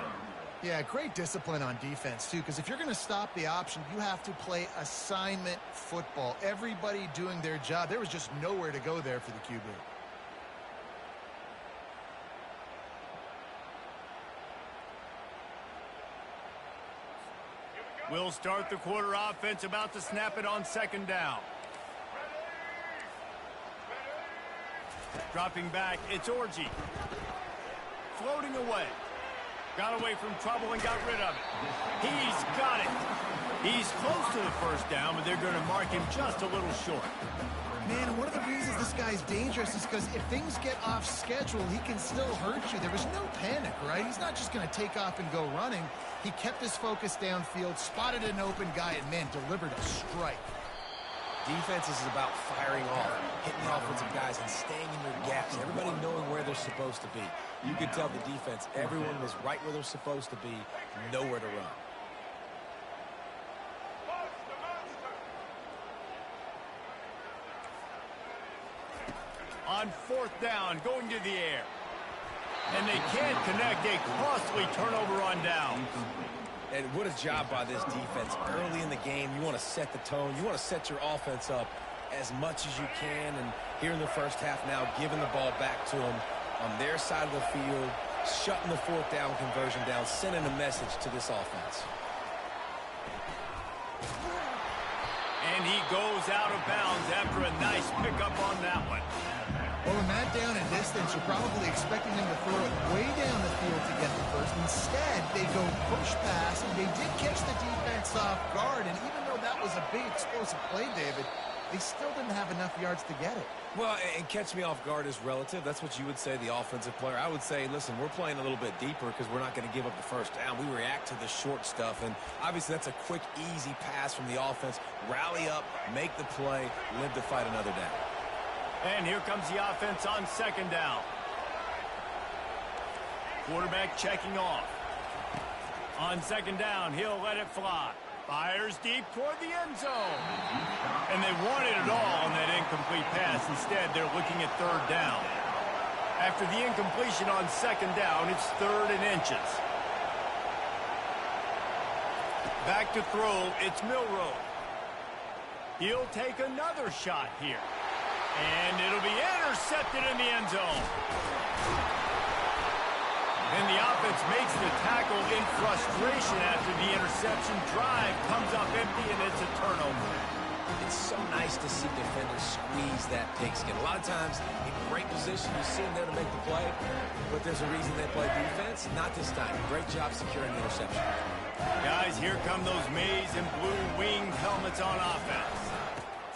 Yeah, great discipline on defense, too, because if you're going to stop the option, you have to play assignment football. Everybody doing their job. There was just nowhere to go there for the QB. We'll start the quarter offense, about to snap it on second down. Dropping back, it's Orji. Floating away. Got away from trouble and got rid of it. He's got it. He's close to the first down, but they're going to mark him just a little short. Man, one of the reasons this guy's dangerous is because if things get off schedule, he can still hurt you. There was no panic, right? He's not just going to take off and go running. He kept his focus downfield, spotted an open guy, and, man, delivered a strike. Defense is about firing off, hitting the offensive guys, and staying in their gaps. Everybody knowing where they're supposed to be. You could tell the defense, everyone was right where they're supposed to be, nowhere to run. On 4th down, going to the air. And they can't connect. A costly turnover on down. And what a job by this defense. Early in the game, you want to set the tone. You want to set your offense up as much as you can. And here in the first half now, giving the ball back to them on their side of the field, shutting the 4th down conversion down, sending a message to this offense. And he goes out of bounds after a nice pickup on that one. Well, in that down and distance, you're probably expecting them to throw it way down the field to get the first. Instead, they go push pass, and they did catch the defense off guard. And even though that was a big explosive play, David, they still didn't have enough yards to get it. Well, and catch me off guard is relative. That's what you would say, the offensive player. I would say, listen, we're playing a little bit deeper because we're not going to give up the first down. We react to the short stuff, and obviously that's a quick, easy pass from the offense. Rally up, make the play, live to fight another down. And here comes the offense on 2nd down. Quarterback checking off. On 2nd down, he'll let it fly. Fires deep toward the end zone. And they wanted it all on that incomplete pass. Instead, they're looking at 3rd down. After the incompletion on 2nd down, it's 3rd and inches. Back to throw, it's Milroe. He'll take another shot here. And it'll be intercepted in the end zone. And the offense makes the tackle in frustration after the interception. Drive comes up empty, and it's a turnover. It's so nice to see defenders squeeze that pigskin. A lot of times, in great position, you see them there to make the play, but there's a reason they play defense. Not this time. Great job securing the interception. Guys, here come those maize and blue winged helmets on offense.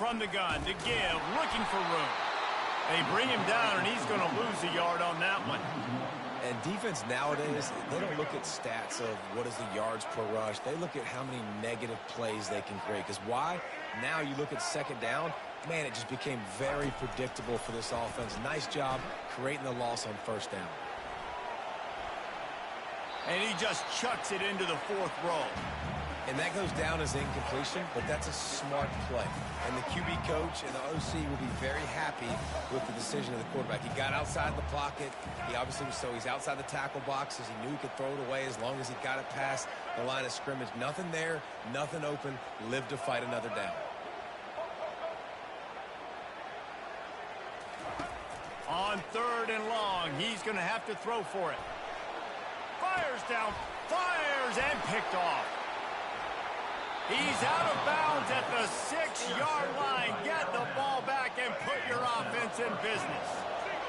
From the gun to give, looking for room. They bring him down, and he's going to lose a yard on that one. And defense nowadays, they don't look at stats of what is the yards per rush. They look at how many negative plays they can create. Because why? Now you look at 2nd down, man, it just became very predictable for this offense. Nice job creating the loss on 1st down. And he just chucks it into the 4th row. And that goes down as incompletion, but that's a smart play. And the QB coach and the OC will be very happy with the decision of the quarterback. He got outside the pocket. He obviously was he's outside the tackle boxes. He knew he could throw it away as long as he got it past the line of scrimmage. Nothing there, nothing open. Live to fight another down. On 3rd and long, he's going to have to throw for it. Fires down, fires, and picked off. He's out of bounds at the 6-yard line. Get the ball back and put your offense in business.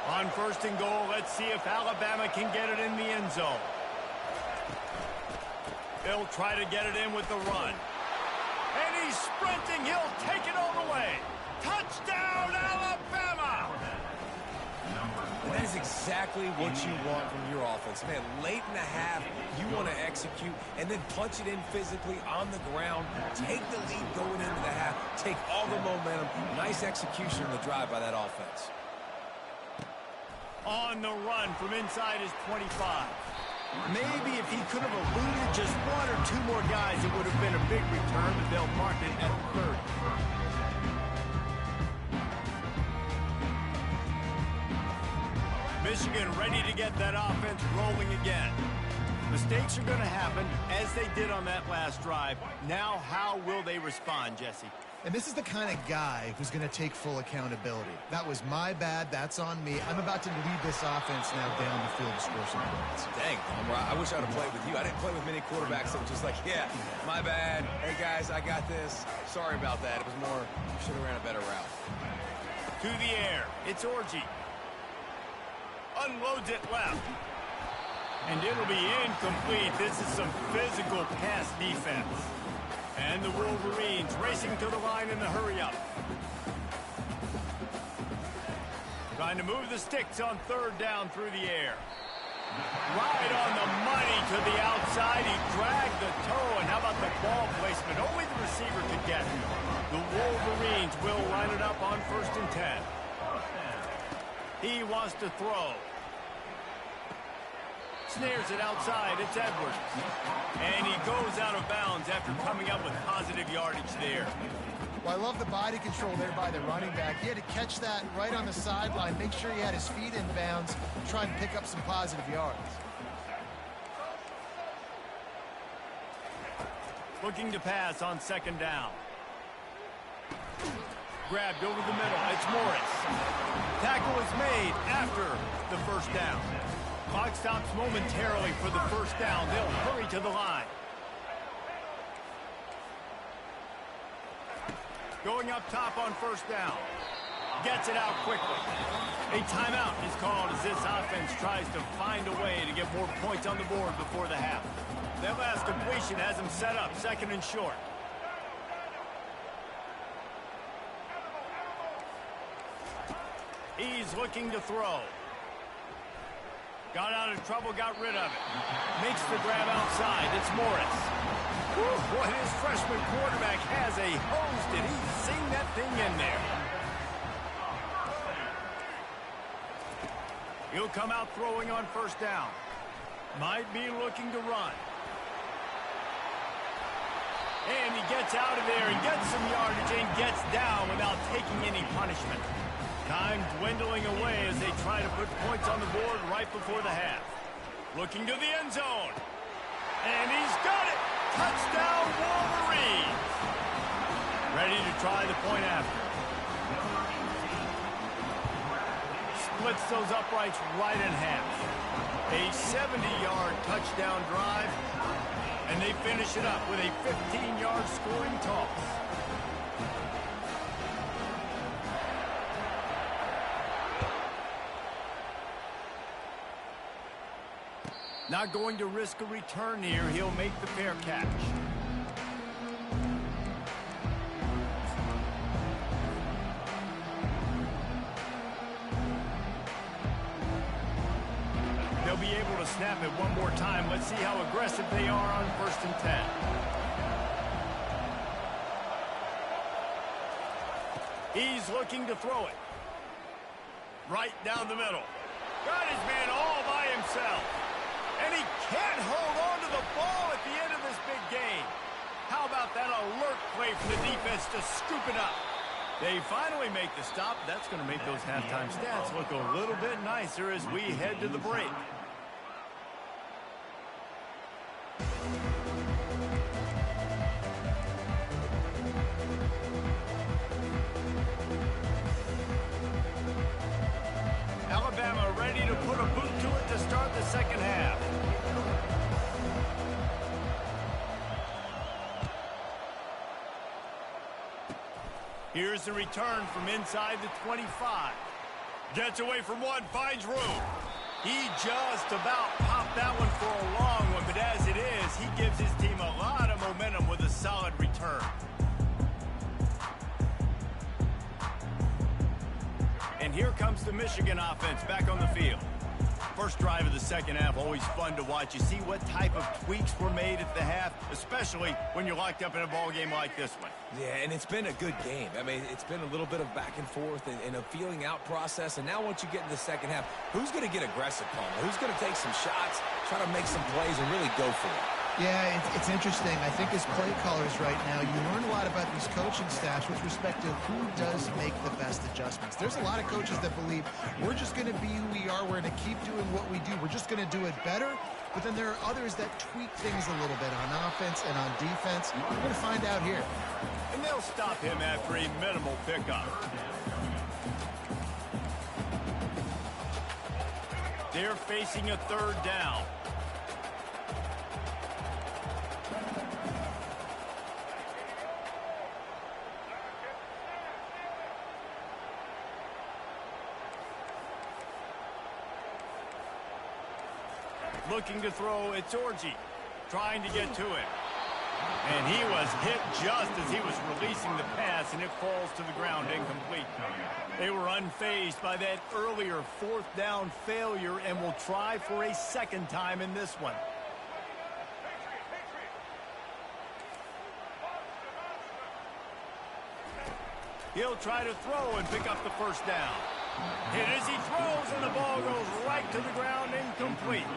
On 1st and goal, let's see if Alabama can get it in the end zone. They'll try to get it in with the run. And he's sprinting. He'll take it all the way. Touchdown, Alabama! And that is exactly what you want from your offense. Man, late in the half, you want to execute and then punch it in physically on the ground. Take the lead going into the half. Take all the momentum. Nice execution in the drive by that offense. On the run from inside his 25. Maybe if he could have eluded just 1 or 2 more guys, it would have been a big return, but they'll mark it at 30. Michigan ready to get that offense rolling again. Mistakes are going to happen, as they did on that last drive. Now, how will they respond, Jesse? And this is the kind of guy who's going to take full accountability. That was my bad. That's on me. I'm about to lead this offense now down the field to score some points. Dang, I wish I would have played with you. I didn't play with many quarterbacks that were just like, yeah, my bad. Hey, guys, I got this. Sorry about that. It was more, should have ran a better route. To the air. It's Orji. Unloads it left. And it'll be incomplete. This is some physical pass defense. And the Wolverines racing to the line in the hurry-up. Trying to move the sticks on 3rd down through the air. Right on the money to the outside. He dragged the toe, and how about the ball placement? Only the receiver could get it. The Wolverines will line it up on 1st and 10. He wants to throw. Snares it outside. It's Edwards. And he goes out of bounds after coming up with positive yardage there. Well, I love the body control there by the running back. He had to catch that right on the sideline, make sure he had his feet in bounds, try and pick up some positive yards. Looking to pass on 2nd down. Grabbed over the middle. It's Morris. Tackle is made after the 1st down. Clock stops momentarily for the 1st down. They'll hurry to the line. Going up top on 1st down. Gets it out quickly. A timeout is called as this offense tries to find a way to get more points on the board before the half. That last completion has him set up 2nd and short. He's looking to throw. Got out of trouble, got rid of it. Makes the grab outside. It's Morris. Whew, boy, his freshman quarterback has a hose. Did he sing that thing in there? He'll come out throwing on 1st down. Might be looking to run. And he gets out of there and gets some yardage and gets down without taking any punishment. Time dwindling away as they try to put points on the board right before the half. Looking to the end zone. And he's got it! Touchdown, Wolverines! Ready to try the point after. Splits those uprights right in half. A 70-yard touchdown drive. And they finish it up with a 15-yard scoring toss. Not going to risk a return here. He'll make the fair catch. They'll be able to snap it one more time. Let's see how aggressive they are on 1st and 10. He's looking to throw it. Right down the middle. Got his man all by himself. And he can't hold on to the ball at the end of this big game. How about that alert play from the defense to scoop it up? They finally make the stop. That's going to make those halftime stats look a little bit nicer as we head to the break. Alabama ready to put a boot to it to start the 2nd half. Here's the return from inside the 25. Gets away from one, finds room. He just about popped that one for a long one, but as it is, he gives his team a lot of momentum with a solid return. And here comes the Michigan offense back on the field. First drive of the 2nd half, always fun to watch. You see what type of tweaks were made at the half, especially when you're locked up in a ball game like this one. Yeah, and it's been a good game. I mean, it's been a little bit of back and forth and a feeling out process. And now once you get in the 2nd half, who's going to get aggressive, Palmer? Who's going to take some shots, try to make some plays, and really go for it? Yeah, it's interesting. I think as play callers right now, you learn a lot about these coaching staffs with respect to who does make the best adjustments. There's a lot of coaches that believe we're just going to be who we are. We're going to keep doing what we do. We're just going to do it better. But then there are others that tweak things a little bit on offense and on defense. We're going to find out here. And they'll stop him after a minimal pickup. They're facing a 3rd down. Looking to throw, it's Orji. Trying to get to it. And he was hit just as he was releasing the pass, and it falls to the ground incomplete. They were unfazed by that earlier fourth down failure and will try for a second time in this one. He'll try to throw and pick up the first down. Hit as he throws, and the ball goes right to the ground, incomplete.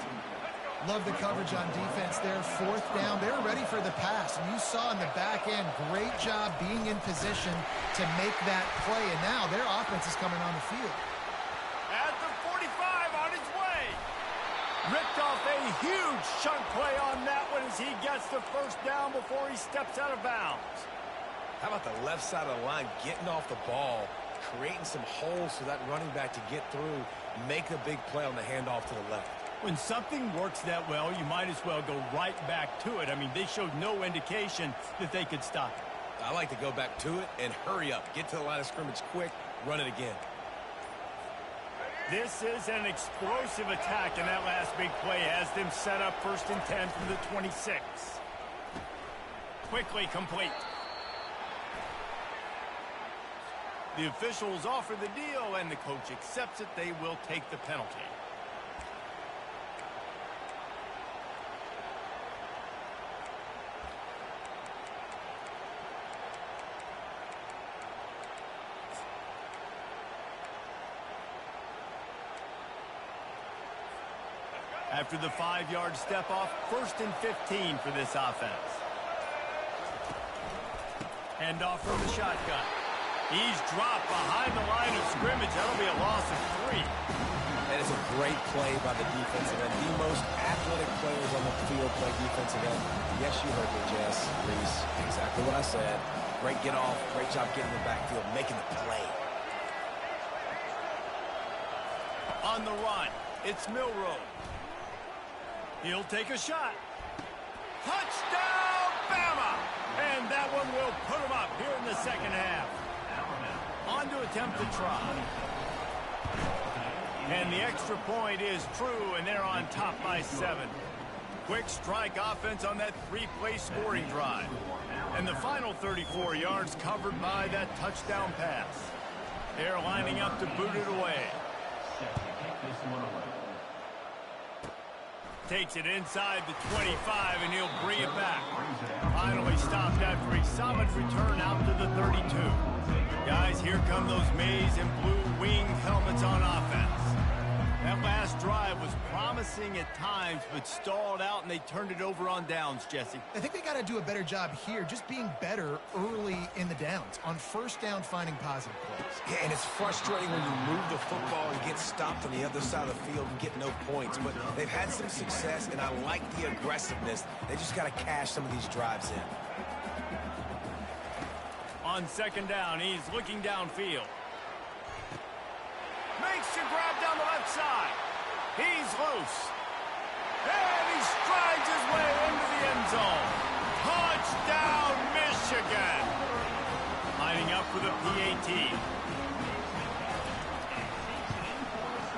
Love the coverage on defense there. Fourth down. They were ready for the pass. And you saw in the back end, great job being in position to make that play. And now their offense is coming on the field. At the 45 on his way. Ripped off a huge chunk play on that one as he gets the first down before he steps out of bounds. How about the left side of the line getting off the ball, creating some holes for that running back to get through, make a big play on the handoff to the left. When something works that well, you might as well go right back to it. I mean, they showed no indication that they could stop it. I like to go back to it and hurry up. Get to the line of scrimmage quick, run it again. This is an explosive attack, and that last big play has them set up 1st and 10 from the 26. Quickly complete. The officials offer the deal, and the coach accepts it. They will take the penalty. After the 5-yard step off, 1st and 15 for this offense. Hand off from the shotgun. He's dropped behind the line of scrimmage. That'll be a loss of 3. That is a great play by the defensive end. The most athletic players on the field play defensive end. Yes, you heard me, Jess, Reese. Exactly what I said. Great get off. Great job getting in the backfield, making the play. On the run, it's Milroe. He'll take a shot. Touchdown, Bama! And that one will put him up here in the second half. On to attempt to try. And the extra point is true, and they're on top by 7. Quick strike offense on that 3-play scoring drive. And the final 34 yards covered by that touchdown pass. They're lining up to boot it away. Takes it inside the 25, and he'll bring it back. Finally stopped after a solid return out to the 32. Guys, here come those maize and blue winged helmets on offense. That last drive was promising at times, but stalled out, and they turned it over on downs, Jesse. I think they got to do a better job here, just being better early in the downs. On first down, finding positive plays. Yeah, and it's frustrating when you move the football and get stopped on the other side of the field and get no points. But they've had some success, and I like the aggressiveness. They just got to cash some of these drives in. On second down, he's looking downfield. Makes the grab down the left side. He's loose. And he strides his way into the end zone. Touchdown, Michigan. Lining up for the PAT.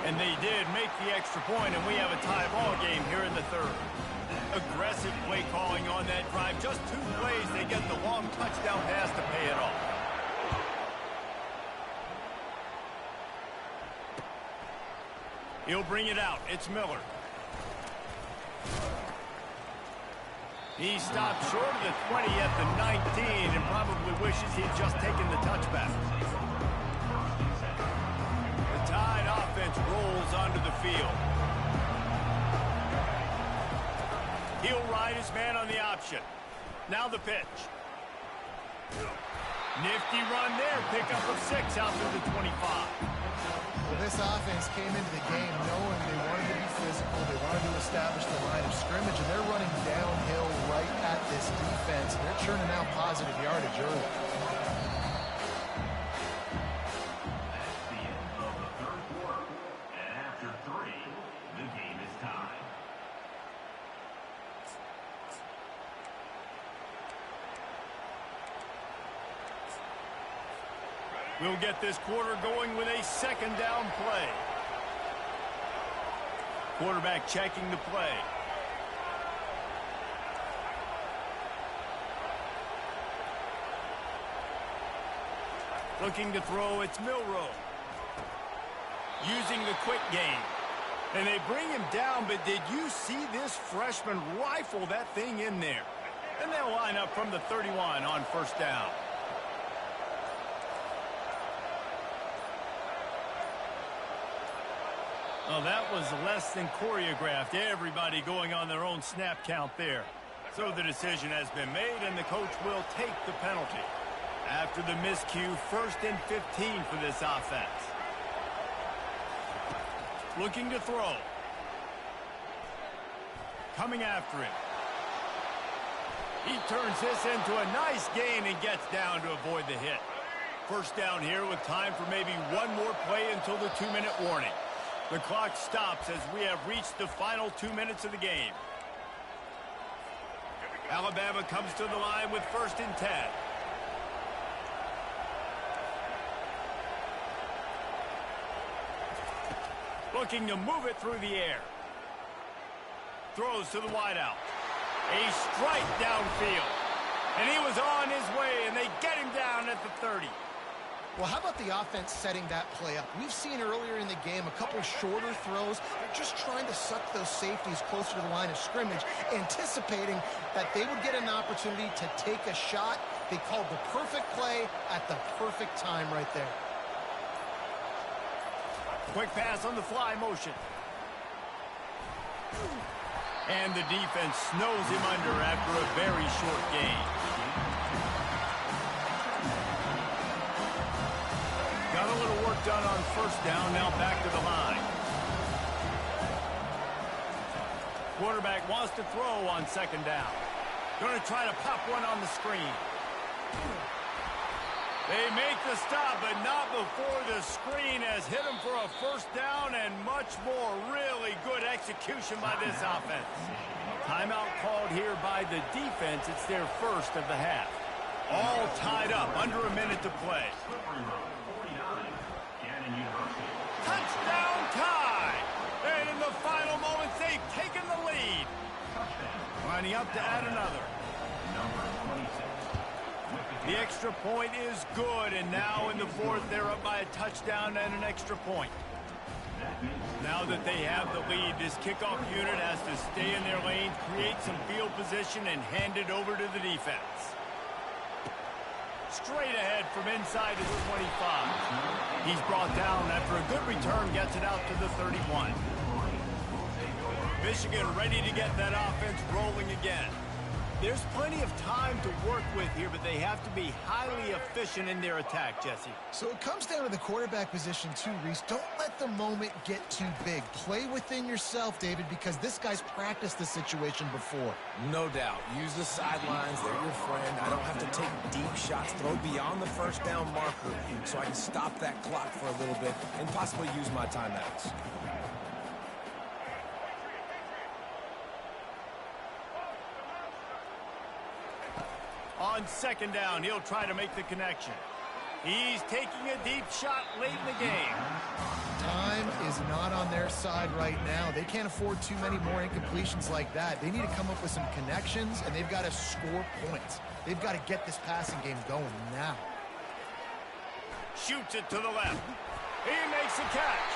And they did make the extra point, and we have a tie ball game here in the 3rd. Aggressive play calling on that drive. Just 2 plays, they get the long touchdown pass to pay it off. He'll bring it out. It's Miller. He stopped short of the 20 at the 19 and probably wishes he'd just taken the touchback. The Tide offense rolls onto the field. He'll ride his man on the option. Now the pitch. Nifty run there. Pickup of 6 out to the 25. Well, this offense came into the game knowing they wanted to be physical. They wanted to establish the line of scrimmage, and they're running downhill right at this defense. They're churning out positive yardage early. That's the end of the 3rd quarter. And after 3, the game is tied. We'll get this quarter going with a second down play. Quarterback checking the play. Looking to throw, it's Milroe. Using the quick game. And they bring him down, but did you see this freshman rifle that thing in there? And they'll line up from the 31 on first down. Well, that was less than choreographed. Everybody going on their own snap count there. So the decision has been made, and the coach will take the penalty. After the miscue, 1st and 15 for this offense. Looking to throw. Coming after him. He turns this into a nice gain and gets down to avoid the hit. First down here with time for maybe one more play until the 2-minute warning. The clock stops as we have reached the final 2 minutes of the game. Alabama comes to the line with 1st and 10. Looking to move it through the air. Throws to the wideout. A strike downfield. And he was on his way, and they get him down at the 30. Well, how about the offense setting that play up? We've seen earlier in the game a couple shorter throws. They're just trying to suck those safeties closer to the line of scrimmage, anticipating that they would get an opportunity to take a shot. They called the perfect play at the perfect time right there. Quick pass on the fly motion. And the defense snows him under after a very short gain. Got a little work done on first down, now back to the line. Quarterback wants to throw on 2nd down. Going to try to pop one on the screen. They make the stop, but not before the screen has hit him for a first down and much more. Really good execution by this offense. Timeout called here by the defense. It's their first of the half. All tied up, under a minute to play. Touchdown tie! And in the final moments, they've taken the lead. Lining up to add another. The extra point is good, and now in the 4th, they're up by a touchdown and an extra point. Now that they have the lead, this kickoff unit has to stay in their lane, create some field position, and hand it over to the defense. Straight ahead from inside to the 25. He's brought down after a good return, gets it out to the 31. Michigan ready to get that offense rolling again. There's plenty of time to work with here, but they have to be highly efficient in their attack, Jesse. So it comes down to the quarterback position too, Reese. Don't let the moment get too big. Play within yourself, David, because this guy's practiced the situation before. No doubt. Use the sidelines. They're your friend. I don't have to take deep shots. Throw beyond the first down marker so I can stop that clock for a little bit and possibly use my timeouts. On 2nd down, he'll try to make the connection. He's taking a deep shot late in the game. Time is not on their side right now. They can't afford too many more incompletions like that. They need to come up with some connections, and they've got to score points. They've got to get this passing game going now. Shoots it to the left. He makes a catch.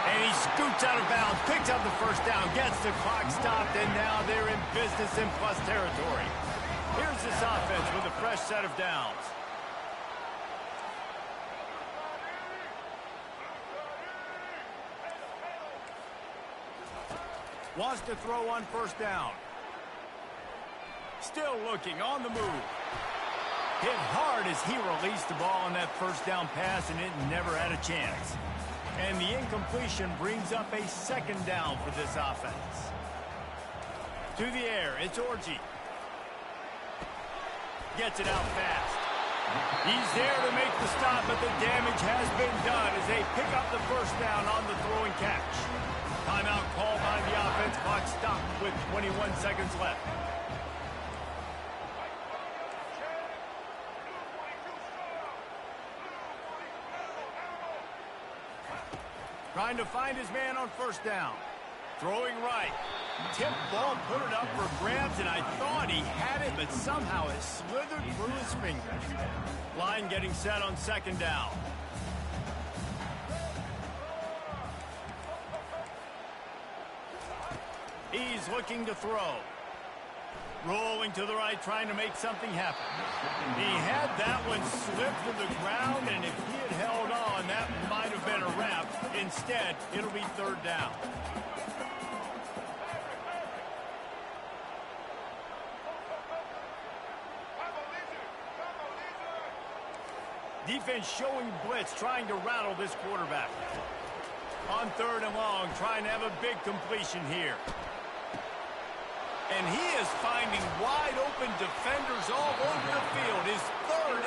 And he scoots out of bounds, picks up the first down, gets the clock stopped, and now they're in business in plus territory. Here's this offense with a fresh set of downs. Wants to throw on first down. Still looking on the move. Hit hard as he released the ball on that first down pass, and it never had a chance. And the incompletion brings up a 2nd down for this offense. To the air, it's Orji. Gets it out fast. He's there to make the stop, but the damage has been done as they pick up the first down on the throwing catch. Timeout called by the offense. Clock stopped with 21 seconds left. Trying to find his man on first down. Throwing right. Tip ball, put it up for grabs, and I thought he had it, but somehow it slithered through his fingers. Line getting set on second down. He's looking to throw. Rolling to the right, trying to make something happen. He had that one slip to the ground, and if he had held on, that might have been a wrap. Instead, it'll be third down. Defense showing blitz, trying to rattle this quarterback. On third and long, trying to have a big completion here. And he is finding wide open defenders all over the field. His third